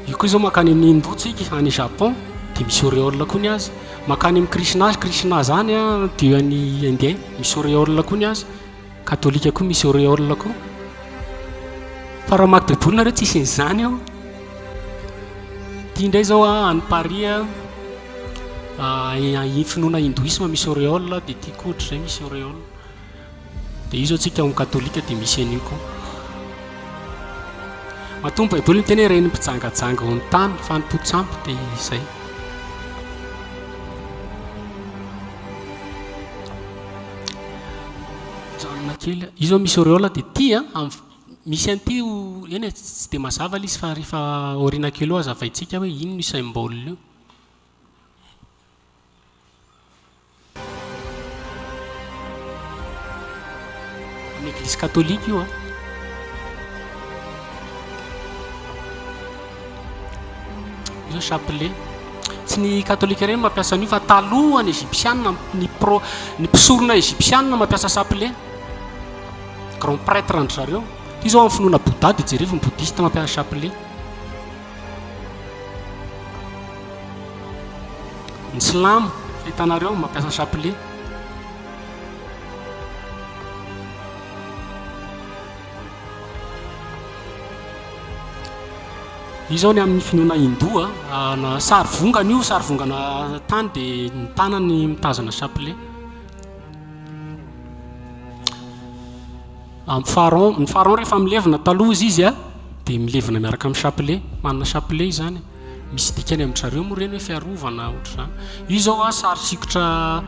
Io koa zao makany amin'ny Hindotsika any Japon dia misy auréole koa ny azy. Makany amin'ny Krishna zany dia any Indien misy auréole koa ny azy. Katolika koa misy auréole koa. Fa raha maky baiboly nareo tsy isin'izany eo. Ity indray zao any Paris finoana hindouisme misy auréole dia ity koa ohatr'izay misy auréole. Dia io zao tsika amin'ny katolika dia misy an'io koa. Matombo baiboly ny tena hoe reny mpijangajanga ho ny tany fa ny mpotsampy dia izay. Janona kely io zao misy auréole dia ity misy an'ity eny tsy dia mazava izy fa rehefa aoriana kely eo azavaintsika hoe ino ny symbole io. Amin'ny église catholique io io chapelet. Tsy ny katolika ireny mampiasa an'io fa taloha ny égyptienne ny mpisorona égyptienne mampiasa chapelet. Grand prêtre andry zareo. Ity zao amin'ny finoana Bouddha dia jerevy ny bouddhiste mampiasa chapelet. Ny silamo fahitanareo mampiasa chapelet. Io zao ny amin'ny finoana hindou na sary vongana io, sary vongana tany dia ny tanany mitazana chapelet. Ny pharaon rehefa milevina taloha izy dia milevina miaraka amin'ny chapelet, manana chapelet izany. Misy dikany amin'ny zareo moa ireny hoe fiarovana ohatr'izany. Io zao sary sikotra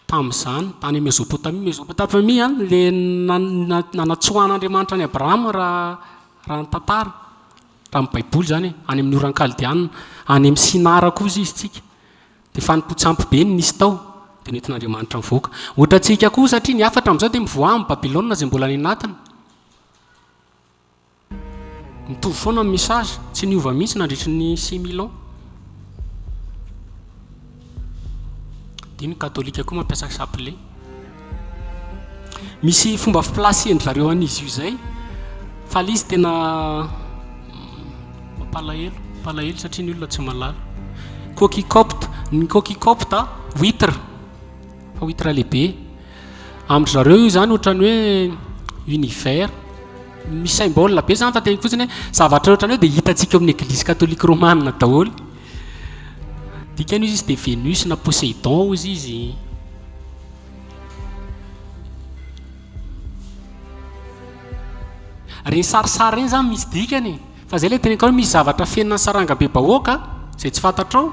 tamin'izany tany Mésopotamie le nanatsoan'Andriamanitra any Abraham raha ny tantara. Raha amin'ny baiboly zany any amin'ny oran-kaldiana, any amin'ny Sinara koa izy tsika. Dia fa ny mpotsampy be ny nisy tao dia nentin'Andriamanitra mivoaka. Ohatratsika koa satria ny afatra amin'izao dia mivoa amin'ny Babilôna izay mbola ninatiny. Mitovy foana amin'ny message, tsy niova mihitsy nandritry ny 6000 ans. Dia ny katolika koa mampiasa chapelet. Misy fomba fiplasian zareo an'izy io zay fa izy tena palahelo satria ny olona tsy malala. Ny coquille copte huître fa huître lehibe. Amin'ny zareo io zany ohatrany hoe univers. Misy symbole be zany fa tena fotsiny hoe zavatra ohatrany hoe dia hitantsika amin'ny église catholique romane daholo. Dikany izy dia Vénus na Poséidon izy. Reny sarisary reny zany misy dikany. Fa zay ilay teneniko hoe misy zavatra fenina saranga be bahoaka izay tsy fantatrao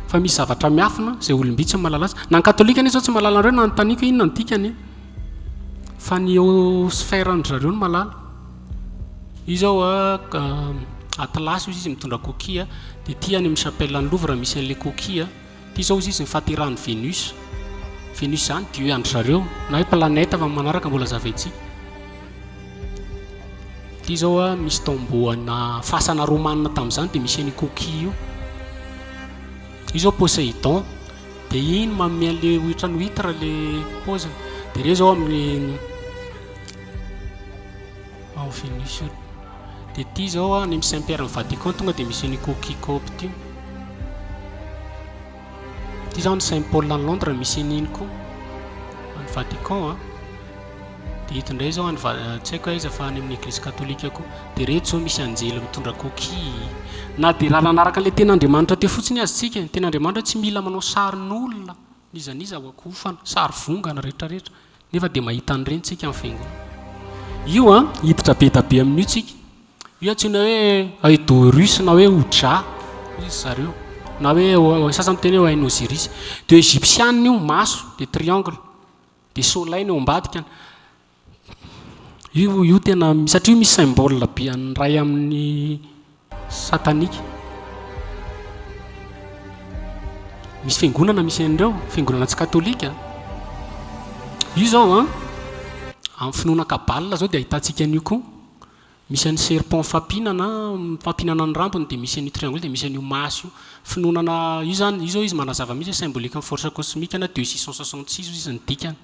fa misy zavatra miafina izay olom-bitsy tsy malala azy. Na ny katolika anie zao tsy malala an'ireo na ny taniko inona ny dikany fa ny sphère zareo no malala. Io zao atlas izy mitondra coquille dia ity any amin'ny chapelle ny Louvre misy an'ilay coquille. Ity zao izy ny faterahan'ny Vénus. Vénus zany dieu andry zareo na hoe planète fa manaraka mbola zavaintsika. Ity zao misy tombeau ana fasana romanina tamin'izany dia misy an'io coquille io. Io zao Poséidon dia iny manome an'ilay ohatrany huître ilay poziny. Dia ireo zao amin'ny Vénus. Dia ity zao any amin'ny Saint-Pierre ny Vatican tonga dia misy an'io coquille copte io. Ity zao ny Saint-Paul ny Londres misy an'iny koa any Vatican. Dia hito indray zao tsy haiko iza fa any amin'ny église catholique koa. Dia reto zao misy anjely mitondra coquille. Na dia raha nanaraka ilay ten'Andriamanitra teo fotsiny azy tsika. Ny ten'Andriamanitra tsy mila manao sarin'olona nizaniza ho akofana, sary vongana rehetrarehetra. Nefa dia mahita an'ireny tsika amin'ny fiangonana. Io hiditra be da be amin'io tsika. Io antsoina hoe Aedorus na hoe Oja izy zareo. Na hoe sasany teny hoe Osiris. Dia égyptienne io maso dia triangle dia soleil ny ao ambadika. Io tena satria misy symbole be ray amin'ny satanika. misy fiangonana misy an'ireo fiangonana tsy katolika io zao a amin'ny finoana kabala zao dia ahitantsika an'io koa misy an'ny serpent fampinana fampinana ny rambony dia misy an'io triangle dia misy an'io maso io finoanana io zany io zao izy manazava misy symbolique ny force cosmique na 266 izy ny dikany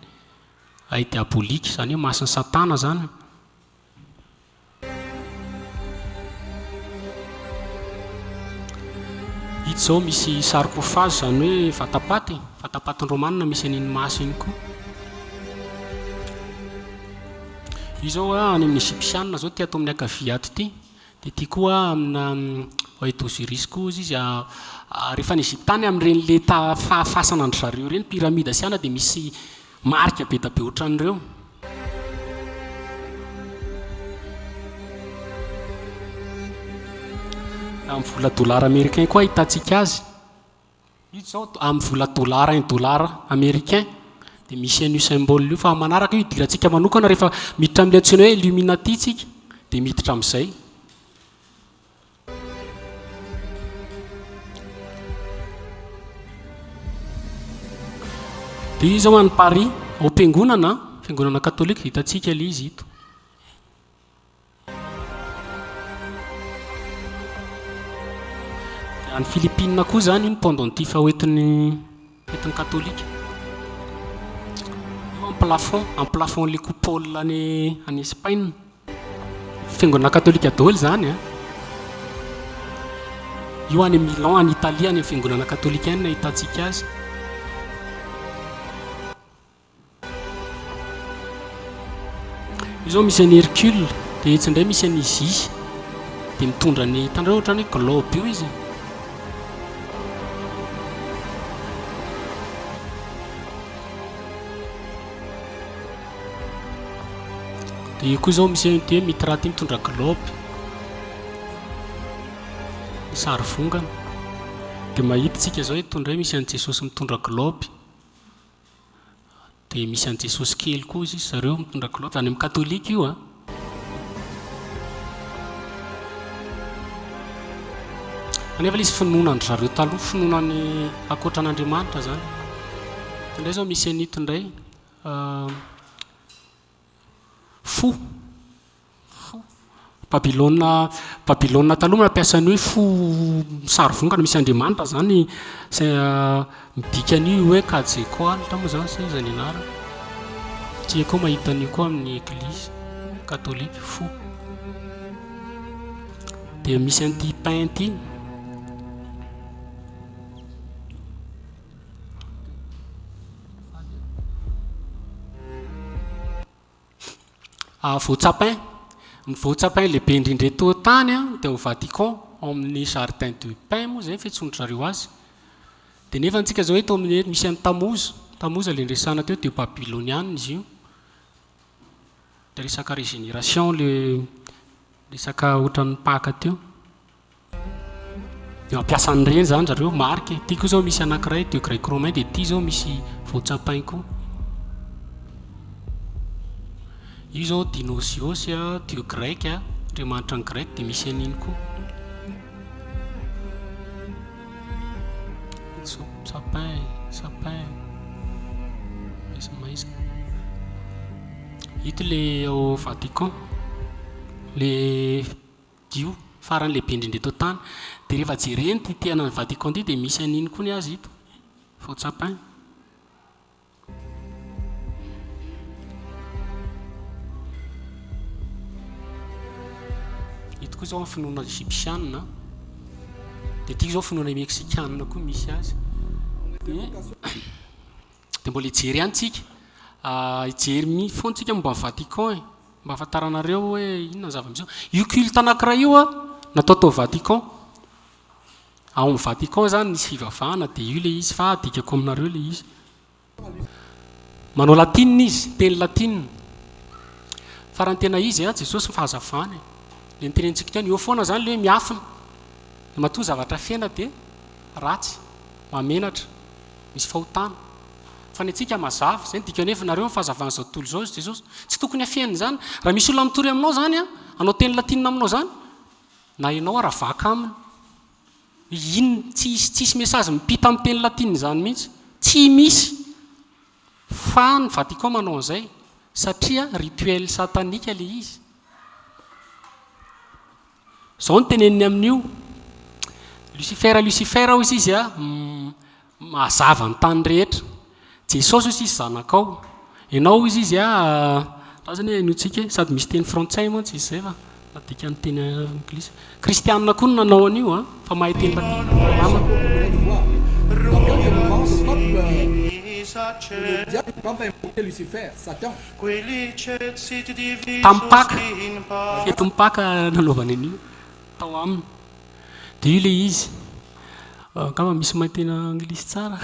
ay diabolique zany hoe masiny satana zany hita zao misy sarcophage zany hoe vatapatiny romanina misy an'iny maso iny koa io zao any amin'ny égyptianina zao ty atao amin'ny akavia ato ty dia ty koa amina White Osiris koa izy rehefa ny Egyptany amin'ireny le fasana andry zareo reny pyramide asiana dia misy marika be da be ohatran'ireo amin'ny vola dollara américain koa hitantsika azy io zao amin'ny vola dollara un dollara américain dia misy an'io symbole io fa manaraka io idirantsika manokana rehefa miditra amin'ilay antsoina hoe illuminati tsika dia miditra amin'izay dia io zao any Paris ao fiangonana katolika hitantsika ilay izy ito any Philippines koa zany iny pendentif hoentin'ny katolika en plafond les coupoles en Espagne fiangonana katolika daholo zany io any Milan any Italie any fiangonana katolika any hitantsika azy io zao misy an'ny Hercule dia etsy indray misy an'ny Isis dia mitondra ny hitandrao ohatrany hoe globe io izy dia io koa zao misy ty hoe mitra ty mitondra globe ny sary vongana dia mahita tsika zao hoe tondra hoe misy an'i Jesosy mitondra globe dia misy an'i Jesosy kely koa izy zareo mitondra globe zany amin'ny katolika io anefa izy finoana andry zareo taloha finoanany akoatran'Andriamanitra zany indray zao misy anito indray fo Babylone taloha mampiasa ny hoe fo sary vongana misy Andriamanitra zany midika an'io hoe Quetzalcoatl moa zany zany anara tia koa mahita an'io koa amin'ny église katolika fo dia misy an'ity pain ity voatsapin ny voatsapin lehibe indrindra eto tany dia au Vatican amin'ny jardin de pain moa zay fiantsondry zareo azy dia nefa antsika zao eto amin'ny misy an'ny tamoza le ndresana teo dia babyloniana izy io dia resaka régénération le resaka ohatran'ny paka teo dia mampiasa an'ireny zany zareo marque ty koa zao misy anankiray dieu grec romain dia ty zao misy voatsapin koa io zao Dionysios dieu grec andriamanitra ny grec dia misy an'iny koa sapin maiza ito le au Vatican le dio farany lehibe indrindra eto tany dia rehefa jereny titehana ny Vatican ty dia misy an'iny koa ny azy ito voatsapin ito koa zao amin'ny finoana égyptianina dia tiako zao finoana mexicanina koa misy azy dia mbola hijery antsika hijery fontsika momba ny Vatican mba ahafantaranareo hoe inona zava-miseo io culte anankiray io natao tao Vatican ao amin'ny Vatican zany nisy fivavahana dia io le izy fa adikako aminareo le izy manao latinina izy teny latinina farany tena izy Jesosy fahazavany le nitenentsika teo eo foana zany le hoe miafina matoa zavatra fiaina dia ratsy mamenatra misy fahotana fa ny antsika mazava zay dika nefa nareo fahazavana zao tontolo zao Jesosy tsy tokony afiainy zany raha misy olona mitory aminao zany anao teny latinina aminao zany na ianao raha vaka aminy ino tsisy message mipita amin'ny teny latine zany mihitsy, tsy misy. Fa ny Vatican manao an'izay satria rituel satanika le izy. Zao ny teneniny amin'io Lucifer hoy izy mazava ny tany rehetra. Jesosy hoy izy zanakao. Ianao hoy izy raha zany hainotsika sady misy teny frantsay moa tsy izay fa adika ny teny anglisy. Kristianina koa no nanao an'io fa mahay teny tampaka fety mipaka nanaovany an'io tao aminy. Dia io le izy kama misy mahay teny anglisy tsara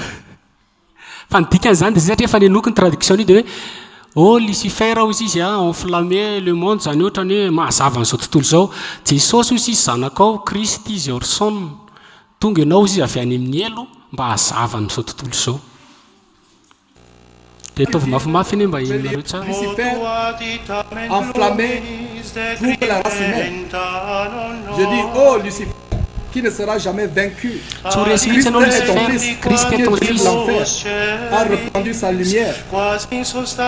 fa ny dikan'izany dia satria efa nenoky ny traduction io dia hoe Lucifer hoy izy enflammé le monde, zany ohatrany hoe mahazava n'izao tontolo izao. Jesosy hoy izy zanakao, Kristy izy orson, tonga ianao izy avy any amin'ny elo mba hazava n'izao tontolo izao. Dia ataovy mafimafy iny mba inonareo tsara. Lucifer enflammé trouve la race humaine. Je dis, oh Lucifer, qui ne sera jamais vaincu. Christ est ton fils, Christ est ton fils. L'enfer a répandu sa lumière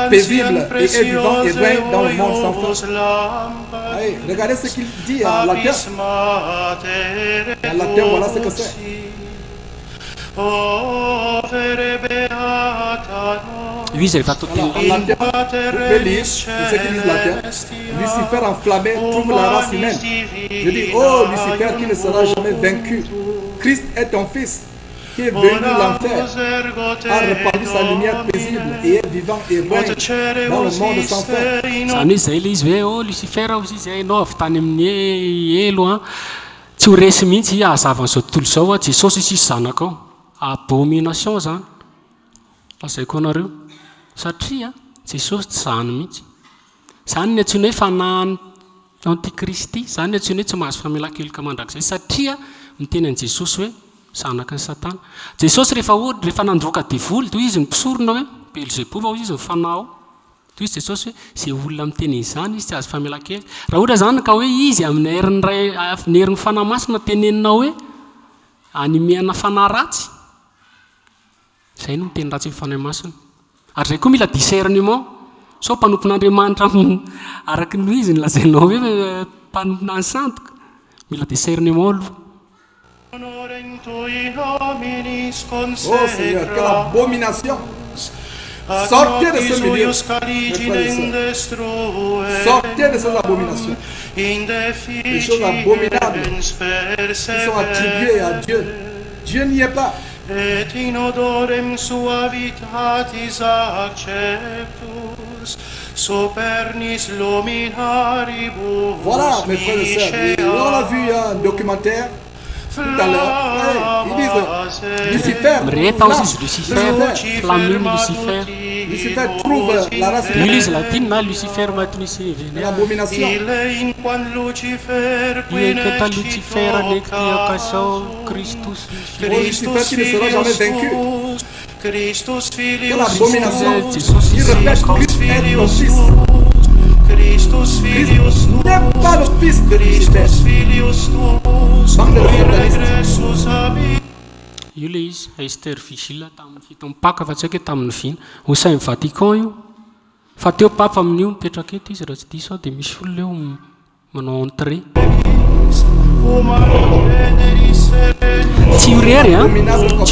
paisible et est vivant et règne dans le monde sans fin. Allez, regardez ce qu'il dit en latin. En latin, voilà ce que c'est. Lui, c'est fatto en latin, vous pouvez lire ce qu'il dit latin. Lucifer enflammé trouve la race humaine. Je dis, oh Lucifer qui ne sera jamais vaincu. Christ est ton fils qui est venu de l'enfer, a répandu sa lumière paisible et est vivant et règne dans le monde sans fin. Zany izay le izy hoe Lucifer hozy izy ianao avy tany amin'ny elo tsy ho resy mihitsy ahazava n'izao tontolo izao Jesosy izy zanakao. Abomination zany lazaiko anareo satria Jesosy tsy zany mihitsy. Zany ny antsoina hoe fanahy antikristy, zany ny antsoina hoe tsy mahazo famelan-keloka mandrakizay satria miteny an'i Jesosy hoe zanaka ny Satana. Jesosy rehefa nandroaka devoly toy izy mipisorona hoe Belzebova hoy izy mifanao. Toy izy Jesosy hoe izay olona miteny izany izy tsy azo famelan-keloka. Raha ohatra zany ka hoe izy amin'ny herin'ny fanahy masina tenenina hoe animeana fanahy ratsy, zay no miteny ratsy amin'ny fanahy masina. Ary zay koa mila discernement. So mpanompon'Andriamanitra araky ny izy nolazainao hoe mpanompona sandoka, mila discernement aloha. Oh Seigneur, quelle abomination! Sortez de ce milieu, sortez de ces abominations. Les choses abominables qui sont attribuées à Dieu. Dieu n'y est pas. Et in odorem suavitatis acceptus supernis luminaribus. Voilà, mes frères et sœurs, on a vu un documentaire tout à l'heure. Ils disent Lucifer, Lucifer trouve la race humaine l'abomination. Lucifer qui ne sera jamais vaincu. Quelle abomination! Il répète, Christ est ton fils. Christ n'est pas le fils de Lucifer. Bande de satanistes. Io le izy Esther Vigile tamin'ny fito mipaka fa tsy haiko hoe tamin'ny vina ho sain'ny Vatican io fa teo papa amin'io mipetraka eto izy raha tsy diso dia misy olona eo manao entrée tsy ho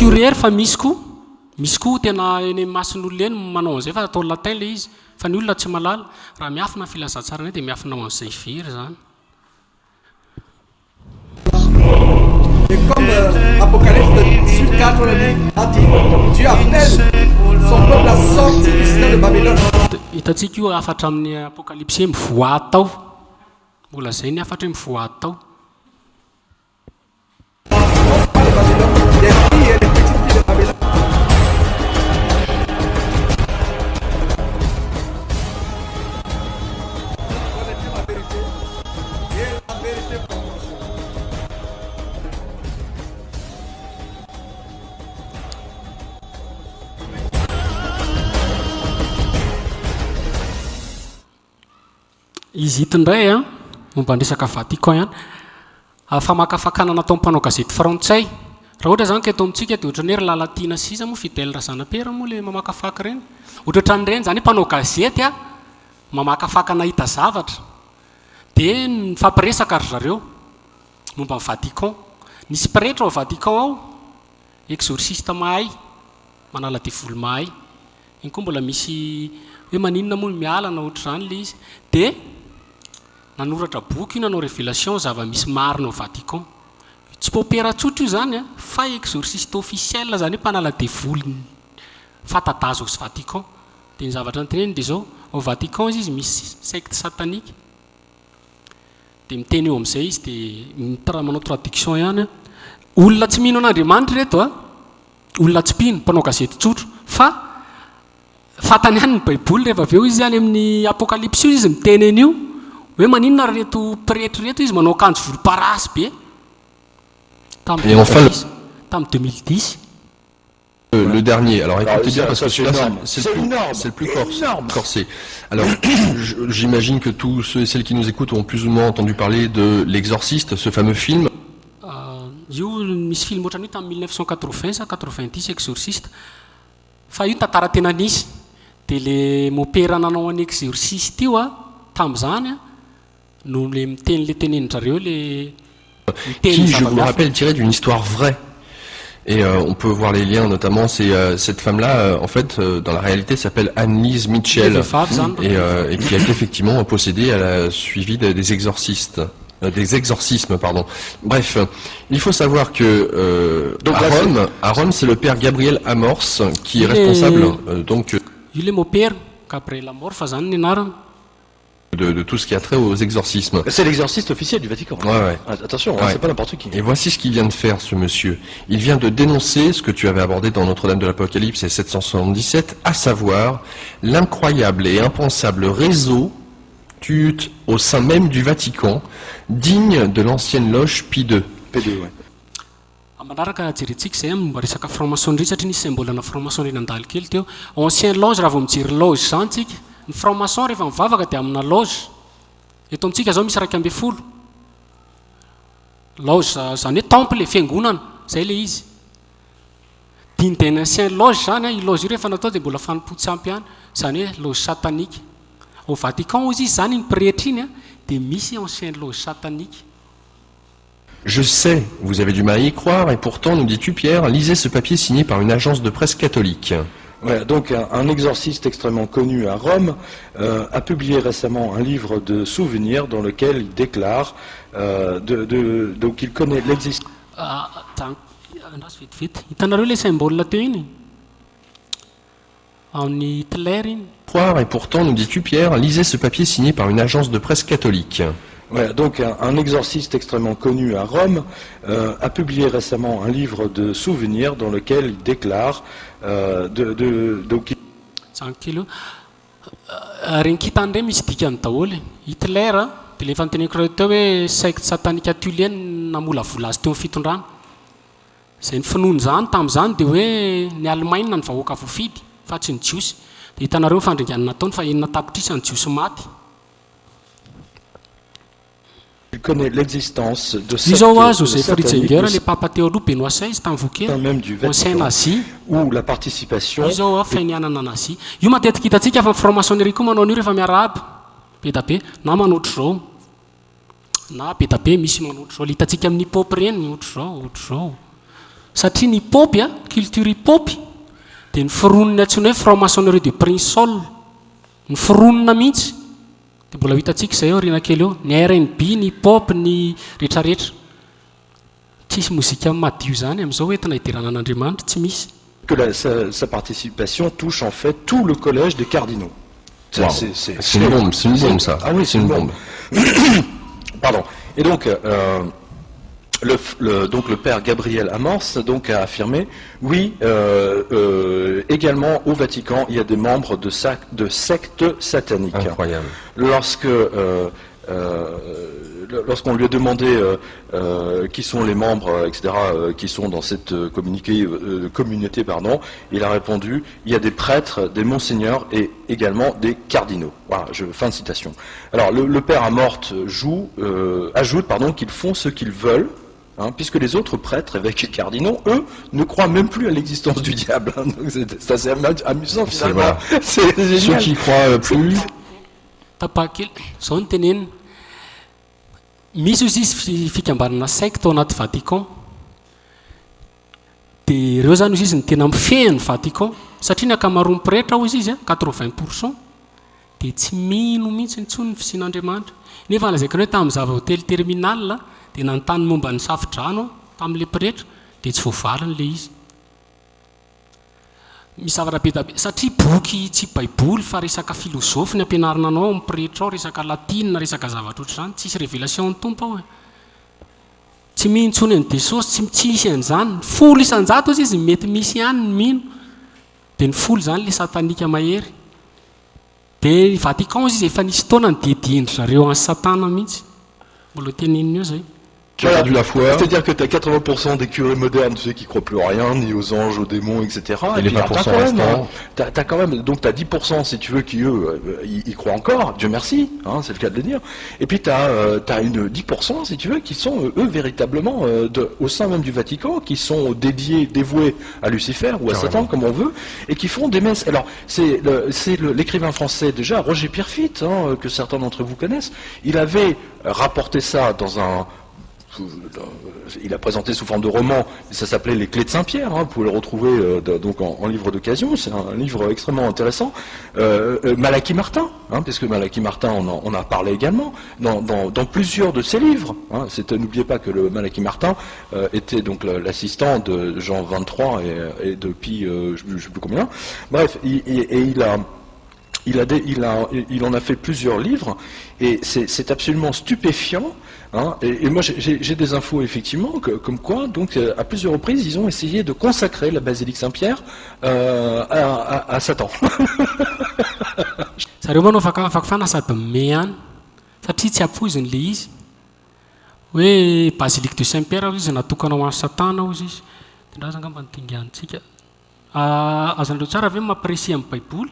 rery fa misy koa tena eny masin'olona eny manao an'izay fa atao latin le izy fa ny olona tsy malala raha miafina filazantsara dia miafina ho an'izay very zany. Et comme Apocalypse 4 a dit, Dieu appelle son peuple à sortir du système de Babylone. Hitantsika io afatra amin'ny Apocalypse mivoa tao. Mbola zay ny afatra mivoa tao. Les filles et les petites filles de Babylone. Izy itindray momba ny resaka Vatican ihany famakafakana nataon'ny mpanao gazety frantsay. Raha ohatra zany ka eto amintsika dia ohatra ny hoe lalatina sisa moa Fidèle Razanapera moa le mamakafaka ireny. Ohatra ohatran'ireny zany mpanao gazety mamakafaka nahita zavatra. Dia mifampiresaka ry zareo momba ny Vatican. Nisy pretra ao Vatican ao, exorciste mahay, manala devoly mahay. Iny koa mbola misy hoe maninona moa miala na ohatra zany le izy. Dia nanoratra boky io nanao révélation zava-misy marina ao Vatican. Tsy popera tsotra io zany fa exorciste officiel zany hoe mpanala devoly fatatazo ao Vatican. Dia ny zavatra nyteneny dia zao ao Vatican izy misy secte satanique. Dia miteny eo amin'izay izy dia manao traduction ihany. Olona tsy mino an'Andriamanitra reto olona tsy mpino mpanao gazety tsotra fa fatany ihany ny baiboly rehefa avy eo izy any amin'ny apokalypsy io izy miteny an'io hoe maninona reto pretra reto izy manao akanjo volomparasy be. Et enfin, tamin'ny 2010. Le dernier, alors écoutez bien parce que celui-là c'est le plus corsé. Alors j'imagine que tous ceux et celles qui nous écoutent ont plus ou moins entendu parler de L'Exorciste, ce fameux film. Io misy film ohatran'io tamin'ny 1980 sa 90 exorciste. Fa io tantara tena nisy. Dia le mopera nanao an'ny exorciste io tamin'izany no le miteny le tenenin-jareo le qui, je vous le rappelle, tiré d'une histoire vraie. Et on peut voir les liens, notamment, c'est cette femme-là, en fait, dans la réalité, s'appelle Annelise Mitchell, et qui a été effectivement possédée à la suivi des exorcistes. Des exorcismes, pardon. Bref, il faut savoir que à Rome, c'est le père Gabriel Amorce qui est responsable donc de tout ce qui a trait aux exorcismes. C'est l'exorciste officiel du Vatican. Ouais. Attention, c'est pas n'importe qui. Et voici ce qu'il vient de faire, ce monsieur. Il vient de dénoncer ce que tu avais abordé dans Notre-Dame de l'Apocalypse et 777, à savoir l'incroyable et impensable réseau culte au sein même du Vatican, digne de l'ancienne loge Pie II. P2, ouais. Manaraka jerentsika izay momba resaka franc-maçonnerie satria nisy symbolana franc-maçonnerie nandalo kely teo. Ancien loge raha vao mijery loge zany tsika. Ny franc-maçon rehefa mivavaka dia amina loge. Eto amintsika zao misy 250. Loge zany hoe temple fiangonana, zay le izy. Digne ancien loge zany i loge io rehefa natao dia mbola fanompotsy ampy ihany, zany hoe loge satanique. Au Vatican aussi zany ny pretra iny dia misy ancien loge satanique. Je sais, vous avez du mal à y croire, et pourtant, nous dis-tu Pierre, lisez ce papier signé par une agence de presse catholique. Ouais, donc un exorciste extrêmement connu à Rome a publié récemment un livre de souvenirs dans lequel il déclare donc il connaît l'existence. Hitanareo le symbole teo iny amin'ny Hitler iny. Croire, et pourtant, nous dis-tu Pierre, lisez ce papier signé par une agence de presse catholique. Ouais, donc un exorciste extrêmement connu à Rome a publié récemment un livre de souvenirs dans lequel il déclare donc renkitany ndray misy dikany daholo. Hitler dia le fanteneniko reo teo hoe secte satanique atulienne namolavola azy teo amin'ny fitondrana. Izay ny finoany zany tamin'izany dia hoe ny Allemagne ny vahoaka voafidy fa tsy ny jiosy. Dia hitanareo fandringanana nataony fa enina tapitrisa ny jiosy maty. Il connaît l'existence de Joseph Ratzinger, le papa teo aloha Benoît XVI tamin'ny vokely, même du ancien nazi, où la participation. Izao fainianana nazi. Io matetika hitantsika fa franc-maçonnerie koa manao an'io rehefa miarahaba. Be da be na manotro zao. Na be da be misy manotro zao. Hitantsika amin'ny hip-hop reny ohatra zao. Satria ny hip-hop culture hip-hop dia ny fironony antsoina hoe franc-maçonnerie de Prince Saul. Ny fironona mihitsy. Dia mbola hitantsika izay aoriana kely eo, ny R&B, ny hip-hop, ny rehetrarehetra. Tsisy mozika madio zany amin'izao hoentina hiderana an'Andriamanitra, tsy misy. Que sa participation touche en fait tout le collège des cardinaux. Wow. C'est une bombe ça. Ah oui, c'est une bombe. Pardon. Et donc, le père Gabriel Amorce donc a affirmé, oui, également au Vatican, il y a des membres de sectes sataniques. Incroyable. Lorsque lorsqu'on lui a demandé qui sont les membres, etc., qui sont dans cette communauté, il a répondu, il y a des prêtres, des monseigneurs et également des cardinaux. Voilà, fin de citation. Alors, le père Amort ajoute qu'ils font ce qu'ils veulent, puisque les autres prêtres, évêques et cardinaux, eux, ne croient même plus à l'existence du diable. Donc c'est assez amusant, finalement. C'est ceux qui croient plus... misy izy fikambanana saika tao anaty Vatican dia ireo zany izy ny tena mifehy ny Vatican satria ny ankamaroan'ny pretra ao izy 80% dia tsy mino mihitsy intsony ny fisian'Andriamanitra nefa lazaiko hoe tamin'ny zava-hotely terminal dia nanontany momba ny safidrano tamin'ilay pretra dia tsy voavaliny ilay izy misy zavatra be da be satria boky tsy baiboly fa resaka filozofy ny ampianarina anao amin'ny pretra ao resaka latina resaka zavatra ohatr'izany tsisy révélation ny tompo ao tsy mintsony ny desosy tsy misy an'izany folo isan-jato izy mety misy ihany ny mino dia ny folo zany le satanika mahery dia Vatican izy efa nisy taona ny dediandry zareo an'ny satana mihitsy mbola teneniny eo zay. Perdu la foi. C'est-à-dire que tu as 80% des curés modernes, tu sais, qui croient plus à rien, ni aux anges, aux démons, etc. Et les 20% restants. T'as quand même, donc tu as 10%, si tu veux, qui eux, ils croient encore, Dieu merci, c'est le cas de le dire. Et puis tu as une 10%, si tu veux, qui sont, eux, véritablement, au sein même du Vatican, qui sont dévoués à Lucifer ou à Satan, comme on veut, et qui font des messes. Alors, c'est l'écrivain français, déjà, Roger Pierrefitte, que certains d'entre vous connaissent, il avait rapporté ça dans il a présenté sous forme de roman, ça s'appelait Les Clés de Saint-Pierre, vous pouvez le retrouver donc en livre d'occasion, c'est un livre extrêmement intéressant. Malachi Martin, puisque Malachi Martin on a parlé également, dans plusieurs de ses livres. N'oubliez pas que le Malachi Martin était donc l'assistant de Jean 23 et de Pie, je ne sais plus combien. Bref, il en a fait plusieurs livres, et c'est absolument stupéfiant. Et moi j'ai des infos effectivement comme quoi donc à plusieurs reprises ils ont essayé de consacrer la basilique Saint-Pierre à Satan. Zareo moa no afaka fanasady me ihany satria tsy ampoiziny le izy hoe basilique de Saint-Pierre izy natokana ho an'ny satana ao izy tindraza angamba nytingantsika azanareo tsara ve mampiaprecie amin'ny baiboly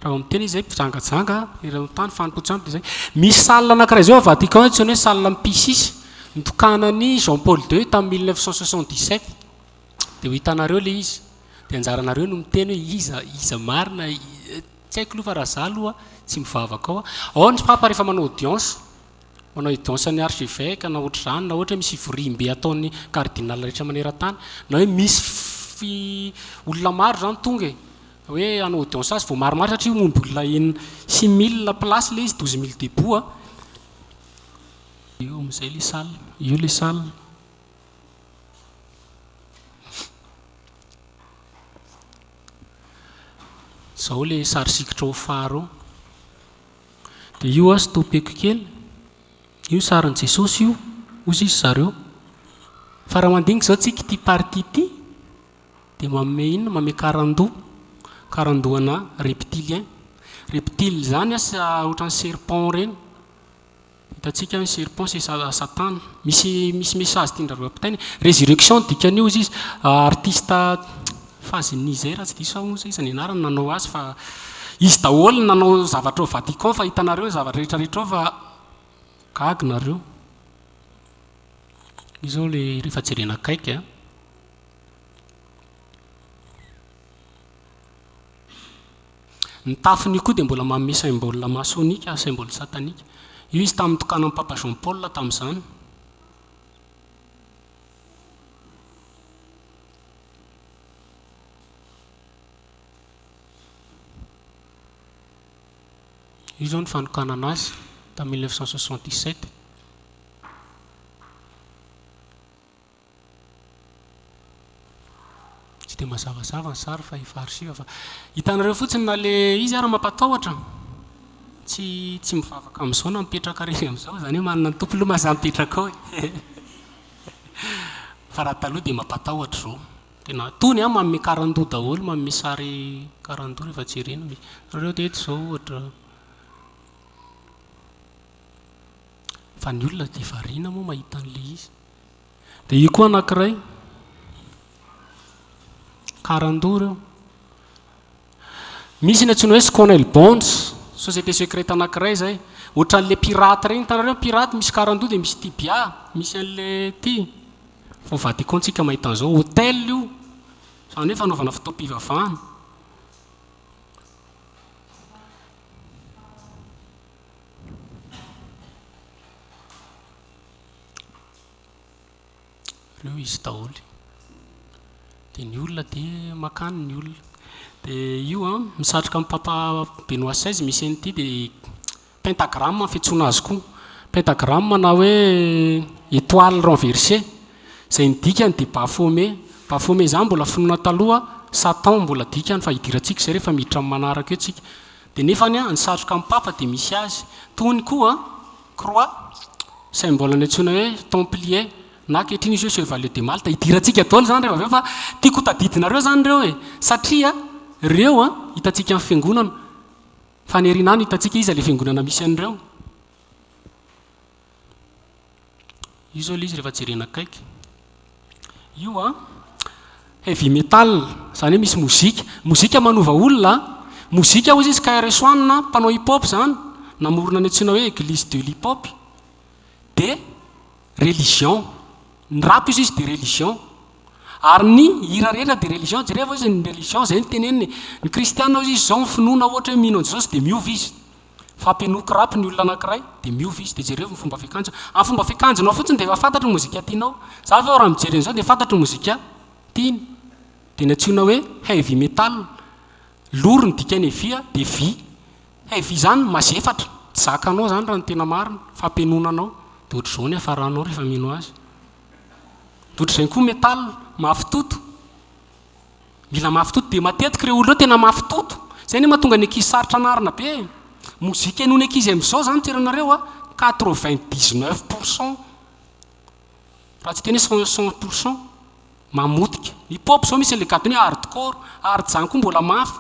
raha miteny izy zay mpizangajanga ireo tany fanompotsana dia zay misy salle anankiray zao Vatican tsy hoe salle Pie nitokanany Jean Paul II tamin'ny 1977 dia ho hitanareo le izy dia anjaranareo no miteny hoe iza marina tsy haiko aloha fa raha za aloha tsy mivavaka ao ny papa rehefa manao audience ny archevêque na ohatr'izany na ohatra hoe misy vorimbe ataon'ny cardinal rehetra maneran-tany na hoe misy olona maro zany tonga hoe anao audience azy vao maromaro satria momby olona 6000 place le izy 12000 debout io am'izay le salle io le salle zao le sary sikotra ho faro dia io stopeko kely io sarin'i Jesosy io ozy izy zareo fa raha mandiniky zao tsika ty parti ty dia manome inona manome karandoana reptilien reptile zany ohatran'ny serpent reny hitantsika ny serpent c'est satana misy message tiandrareo ampitainy résurrection dikan'io izy artiste fazinizay raha tsy diso moa izy ny anarany nanao azy fa izy daholo nanao zavatra ao Vatican fa hitanareo zavatra rehetrarehetra ao fa gagy nareo io zao le rehefa jerena akaiky ny tafin'io koa dia mbola manome symbole masonika symbole satanika io izy tamin'ny tokana amin'ny papa Jean Paul tamin'izany io zao ny fanokana anazy tamin'ny 1977 tsy dia mazavazava ny sary fa efa archive fa hitanareo fotsiny na le izy ary mampatahotra tsy mivavaka amin'izao na mipetraka reny amin'izao zany hoe manana ny tompo aloha maza mipetraka ao fa raha taloha dia mampatahotra zao tena tony manome karandoa daholo manome sary karandoa rehefa jerena nareo teto zao ohatra fa ny olona dia variana moa mahita an'ilay izy. Dia io koa anankiray Carandour io. Misy ny antsoina hoe Sconel Bonds, société secrète anankiray zay. Ohatran'le pirate regny, hitanareo pirate misy Carandour dia misy Tibia, misy an'le ty. Fa vadikonsika mahita an'izao hôtel io. Zany hoe fanaovana fotoam-pivavahana. Reo izy daholy. Dia ny olona dia makany ny olona. Dia io misatroka amin'ny papa Benoît XVI misy an'ity dia pentagramme fiantsoana azy koa. Pentagramme na hoe étoile renversée. Izay ny dikany dia Baphomet. Baphomet zany mbola finoana taloha, Satan mbola dikany fa hidirantsika izay rehefa miditra amin'ny manaraka eo tsika. Dia nefany ny satroka amin'ny papa dia misy azy. Tony koa croix, symbole ny antsoina hoe templier. Na kehitriny izy hoe chevalier de Malte, hidirantsika daholo zany rehefa avy eo fa tiako tadidinareo zany reo e. Satria reo hitantsika amin'ny fiangonana. Fa ny herinany hitantsika izy ilay fiangonana misy an'ireo. Io zao izy rehefa jerena akaiky. Io heavy metal, zany hoe misy mozika. Mozika manova olona. Mozika hozy izy KRS-One na mpanao hip-hop zany. Namorona ny antsoina hoe église de l'hip-hop. Dia religion. Ny rap izy dia religion. Ary ny hira rehetra dia religion. Jereva izy ny religion zay ny teneniny. Ny kristiana izy zao ny finoana ohatra hoe mino an'Jesosy dia miova izy. Fampenoky rap ny olona anankiray dia miova izy. Dia jereva ny fomba fiakanjo. Amin'ny fomba fiakanjonao fotsiny dia efa fantatry mozika tianao. Za fa raha mijery an'izao dia fantatry mozika tiany. Dia ny antsoina hoe heavy metal. Lory ny dikany vy dia vy. Heavy zany mazefatra. Zakanao zany raha ny tena marina. Fampenonanao. Dia ohatr'izao ny hafaranao rehefa mino azy. Ohatr'izay koa metal, mafy toto. Mila mafy toto dia matetika ireo olona tena mafy toto. Izay ny mahatonga ny ankizy sarotra anarina be. Mozika noho ny ankizy amin'izao zany tseranareo 99%. Raha tsy teny 100% mamotika. Hip-hop zao misy an'ilay gadony hardcore, hard zany koa mbola mafy.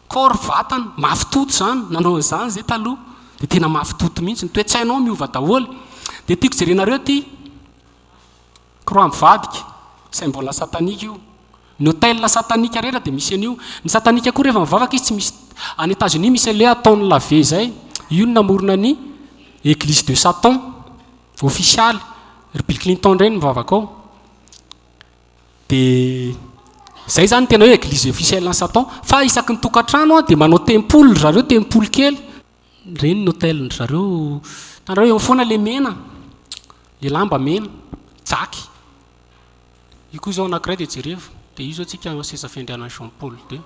Core vatana, mafy toto zany, nanao an'izany zay taloha. Dia tena mafy toto mihitsy, ny toe-tsainao miova daholo. Dia tiako jerenareo ty croix mivadika, symbole satanika io. Ny hôtel satanika rehetra dia misy an'io. Ny satanika koa rehefa mivavaka izy tsy misy. Any États-Unis misy an'ilay ataony lavé zay. Io ny namorona ny église de Satan officiale. Ry Bill Clinton ireny mivavaka ao. Dia zay zany tena hoe église officielle ny Satan. Fa isaky ny tokantrano dia manao tempoly zareo, tempoly kely. Ireny ny hôtel zareo. Tanareo eo foana ilay mena, ilay lamba mena, jaky. Io koa zao anankiray dia jereva. Dia io zao tsika seza fiandriana Jean Paul II.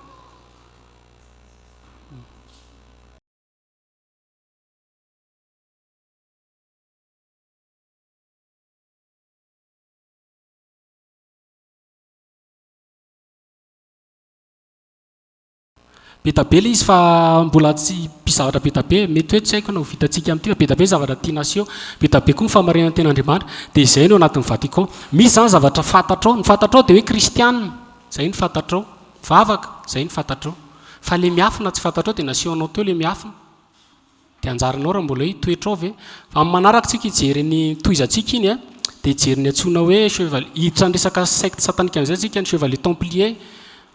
Betabe ilay izy fa mbola tsy mpizavatra betabe, mety hoe tsy haiko na ho vitantsika amin'ity fa betabe zavatra tiana sy eo. Betabe koa ny famarinana tena Andriamanitra. Dia izay no anatin'ny Vatican. Misy zany zavatra fantatrao. Ny fantatrao dia hoe kristianina. Zay ny fantatrao. Vavaka, zay ny fantatrao. Fa ilay miafina tsy fantatrao dia nasianao teo ilay miafina. Dia anjaranao raha mbola toetrao ve. Fa amin'ny manaraka tsika hijery ny tohizantsika iny dia hijery ny antsoina hoe chevalier. Hiditra ny resaka secte satanika amin'izay tsika ny chevalier templier,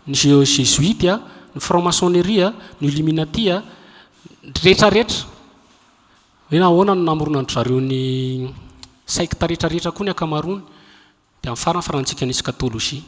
ny jésuite, ny franc-maçonnerie, ny illuminati, rehetrarehetra. Hoe nahoana no namorona ny zareo ny secte rehetrarehetra koa ny akamarony. Dia amin'ny farany farantsika nisy katôlôzia.